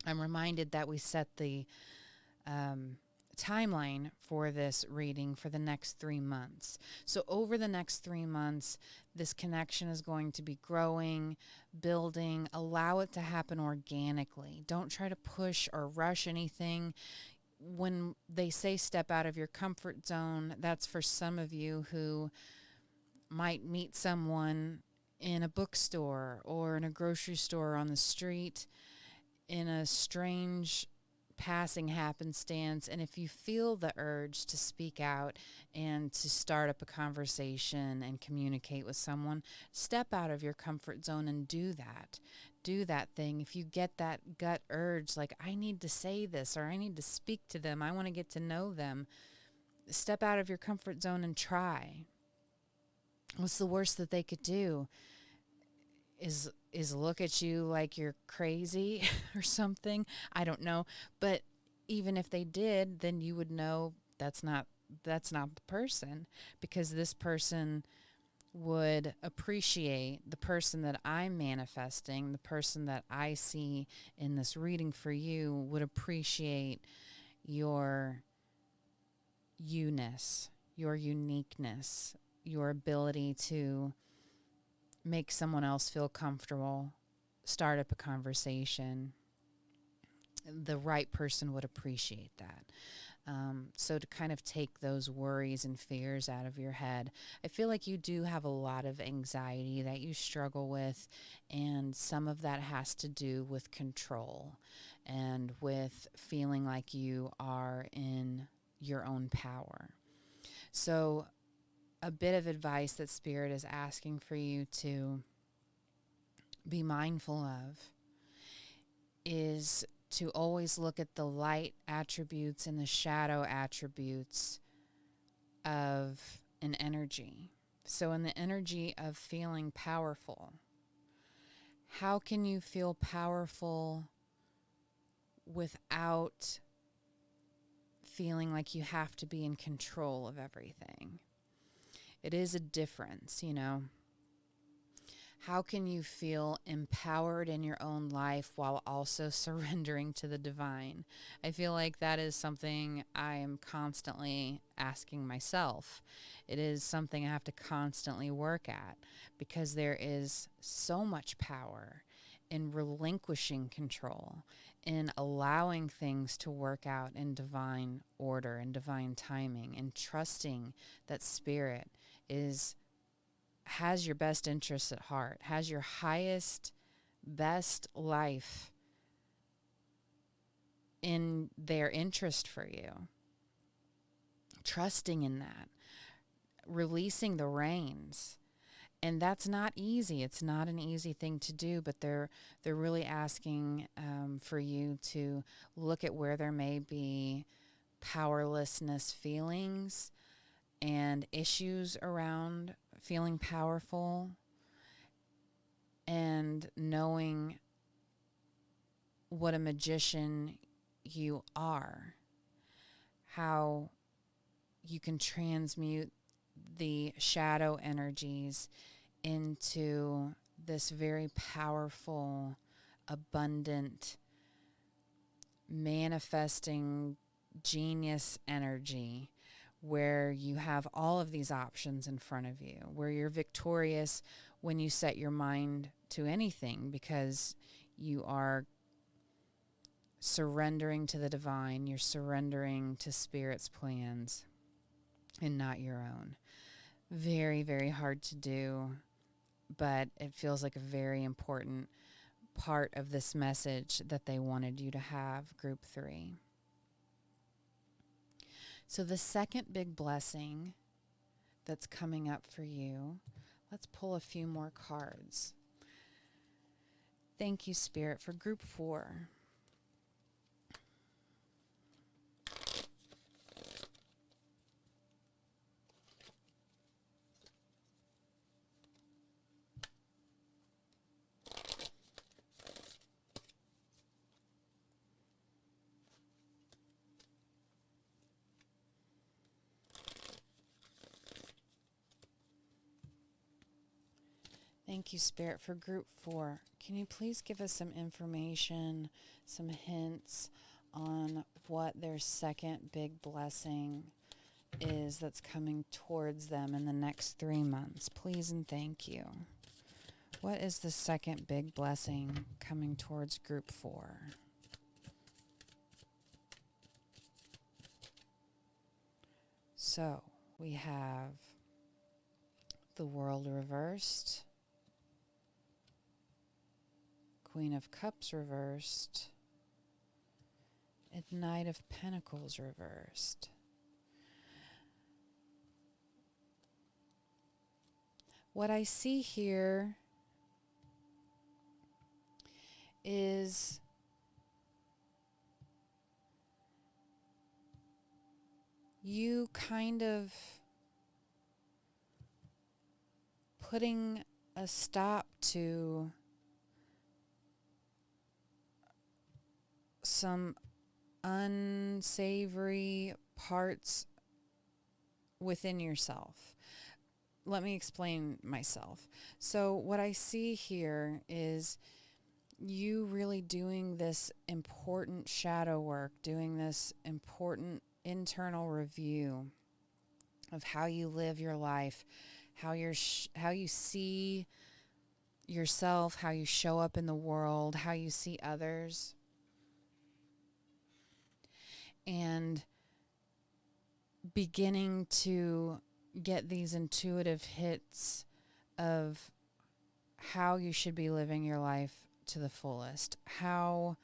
I'm reminded that we set the timeline for this reading for the next 3 months. So over the next 3 months, this connection is going to be growing, building. Allow it to happen organically. Don't try to push or rush anything. When they say step out of your comfort zone, that's for some of you who might meet someone in a bookstore or in a grocery store on the street in a strange passing happenstance, and if you feel the urge to speak out and to start up a conversation and communicate with someone, step out of your comfort zone and do that. Do that thing. If you get that gut urge, like, I need to say this or I need to speak to them, I want to get to know them, step out of your comfort zone and try. What's the worst that they could do? Is look at you like you're crazy or something. I don't know. But even if they did, then you would know that's not the person, because this person would appreciate the person that I'm manifesting, the person that I see in this reading for you would appreciate your you-ness, your uniqueness, your ability to make someone else feel comfortable, start up a conversation. The right person would appreciate that. So to kind of take those worries and fears out of your head, I feel like you do have a lot of anxiety that you struggle with, and some of that has to do with control and with feeling like you are in your own power. So a bit of advice that Spirit is asking for you to be mindful of is to always look at the light attributes and the shadow attributes of an energy. So in the energy of feeling powerful, how can you feel powerful without feeling like you have to be in control of everything? It is a difference, you know. How can you feel empowered in your own life while also surrendering to the divine? I feel like that is something I am constantly asking myself. It is something I have to constantly work at, because there is so much power in relinquishing control, in allowing things to work out in divine order and divine timing, and trusting that Spirit has your best interests at heart, has your highest, best life in their interest for you. Trusting in that, releasing the reins. And that's not easy. It's not an easy thing to do, but they're really asking for you to look at where there may be powerlessness feelings and issues around feeling powerful, and knowing what a magician you are, how you can transmute the shadow energies into this very powerful, abundant, manifesting genius energy, where you have all of these options in front of you, where you're victorious when you set your mind to anything, because you are surrendering to the divine, you're surrendering to Spirit's plans and not your own. Very, very hard to do, but it feels like a very important part of this message that they wanted you to have, Group 3. So the second big blessing that's coming up for you, let's pull a few more cards. Thank you, Spirit, for Group 4. Thank you, Spirit, for group 4. Can you please give us some information, some hints on what their second big blessing is that's coming towards them in the next 3 months? Please and thank you. What is the second big blessing coming towards group 4? So we have the World reversed, Queen of Cups reversed, and Knight of Pentacles reversed. What I see here is you kind of putting a stop to some unsavory parts within yourself. Let me explain myself. So what I see here is you really doing this important shadow work, doing this important internal review of how you live your life, how you see yourself, how you show up in the world, how you see others. And beginning to get these intuitive hits of how you should be living your life to the fullest. How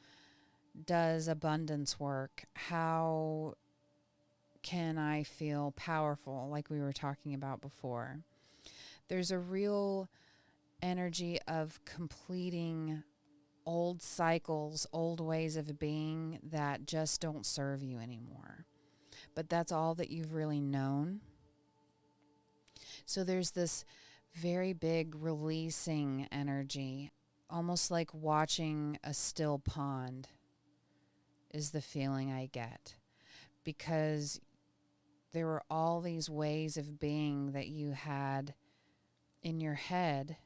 does abundance work? How can I feel powerful, like we were talking about before? There's a real energy of completing old cycles, old ways of being that just don't serve you anymore. But that's all that you've really known. So there's this very big releasing energy, almost like watching a still pond is the feeling I get. Because there were all these ways of being that you had in your head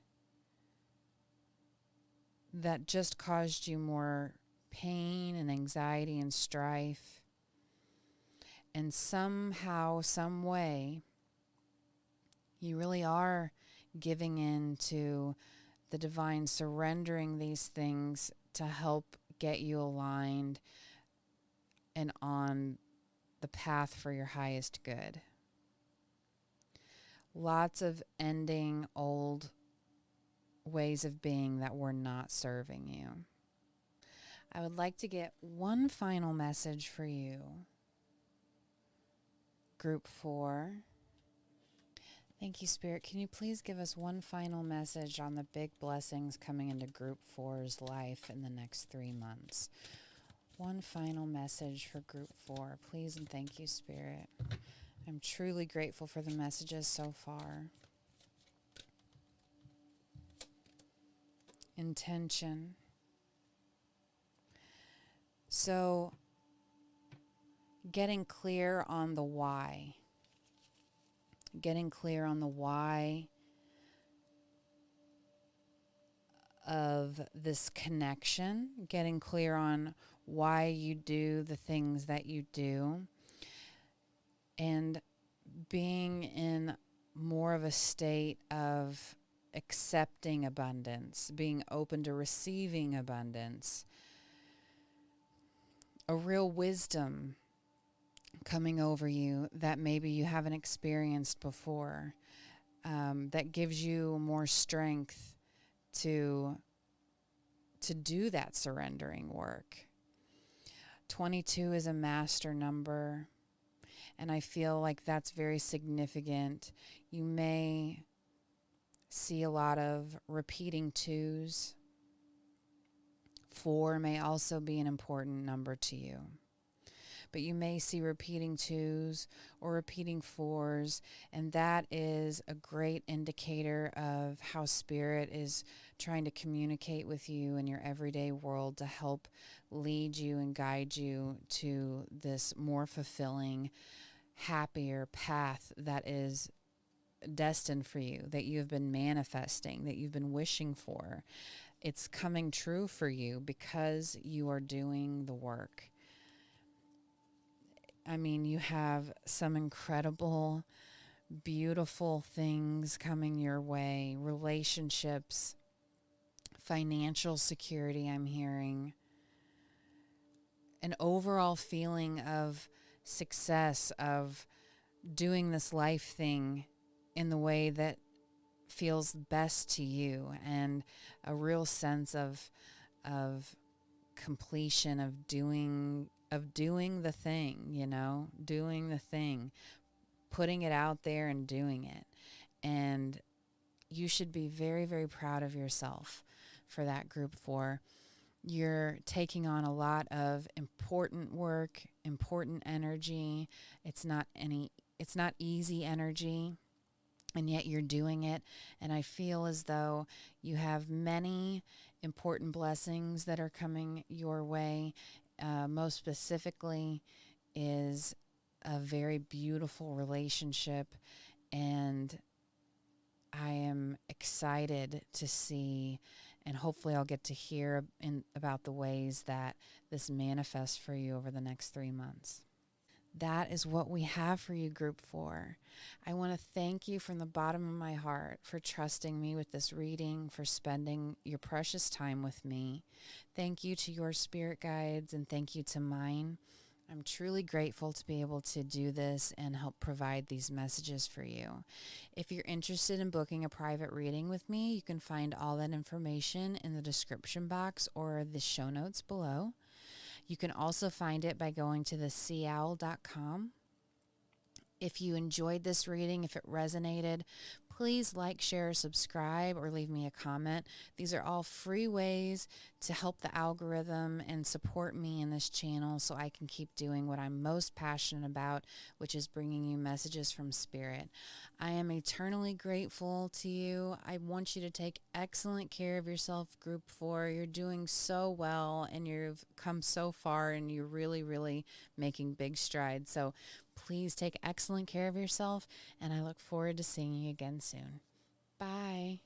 that just caused you more pain and anxiety and strife. And somehow, some way, you really are giving in to the divine, surrendering these things to help get you aligned and on the path for your highest good. Lots of ending old ways of being that were not serving you. I would like to get one final message for you. Group 4. Thank you, Spirit. Can you please give us one final message on the big blessings coming into Group 4's life in the next 3 months? One final message for Group 4. Please and thank you, Spirit. I'm truly grateful for the messages so far. Intention. So, getting clear on the why. Getting clear on the why of this connection. Getting clear on why you do the things that you do. And being in more of a state of accepting abundance, being open to receiving abundance, a real wisdom coming over you that maybe you haven't experienced before, that gives you more strength to do that surrendering work. 22 is a master number, and I feel like that's very significant. You may see a lot of repeating 2s. 4 may also be an important number to you. But you may see repeating 2s or repeating 4s, and that is a great indicator of how Spirit is trying to communicate with you in your everyday world to help lead you and guide you to this more fulfilling, happier path that is destined for you, that you've been manifesting, that you've been wishing for. It's coming true for you because you are doing the work. I mean, you have some incredible, beautiful things coming your way, relationships, financial security, I'm hearing, an overall feeling of success, of doing this life thing in the way that feels best to you, and a real sense of completion, of doing the thing, doing the thing, putting it out there and doing it. And you should be very, very proud of yourself for that group 4. You're taking on a lot of important work, important energy. It's not easy energy, and yet you're doing it. And I feel as though you have many important blessings that are coming your way. Most specifically is a very beautiful relationship, and I am excited to see, and hopefully I'll get to hear about the ways that this manifests for you over the next 3 months. That is what we have for you, Group 4. I want to thank you from the bottom of my heart for trusting me with this reading, for spending your precious time with me. Thank you to your spirit guides, and thank you to mine. I'm truly grateful to be able to do this and help provide these messages for you. If you're interested in booking a private reading with me, you can find all that information in the description box or the show notes below. You can also find it by going to theseaowl.com. If you enjoyed this reading, if it resonated, please like, share, subscribe, or leave me a comment. These are all free ways to help the algorithm and support me in this channel so I can keep doing what I'm most passionate about, which is bringing you messages from Spirit. I am eternally grateful to you. I want you to take excellent care of yourself, Group 4. You're doing so well, and you've come so far, and you're really, really making big strides. So please take excellent care of yourself, and I look forward to seeing you again soon. Bye.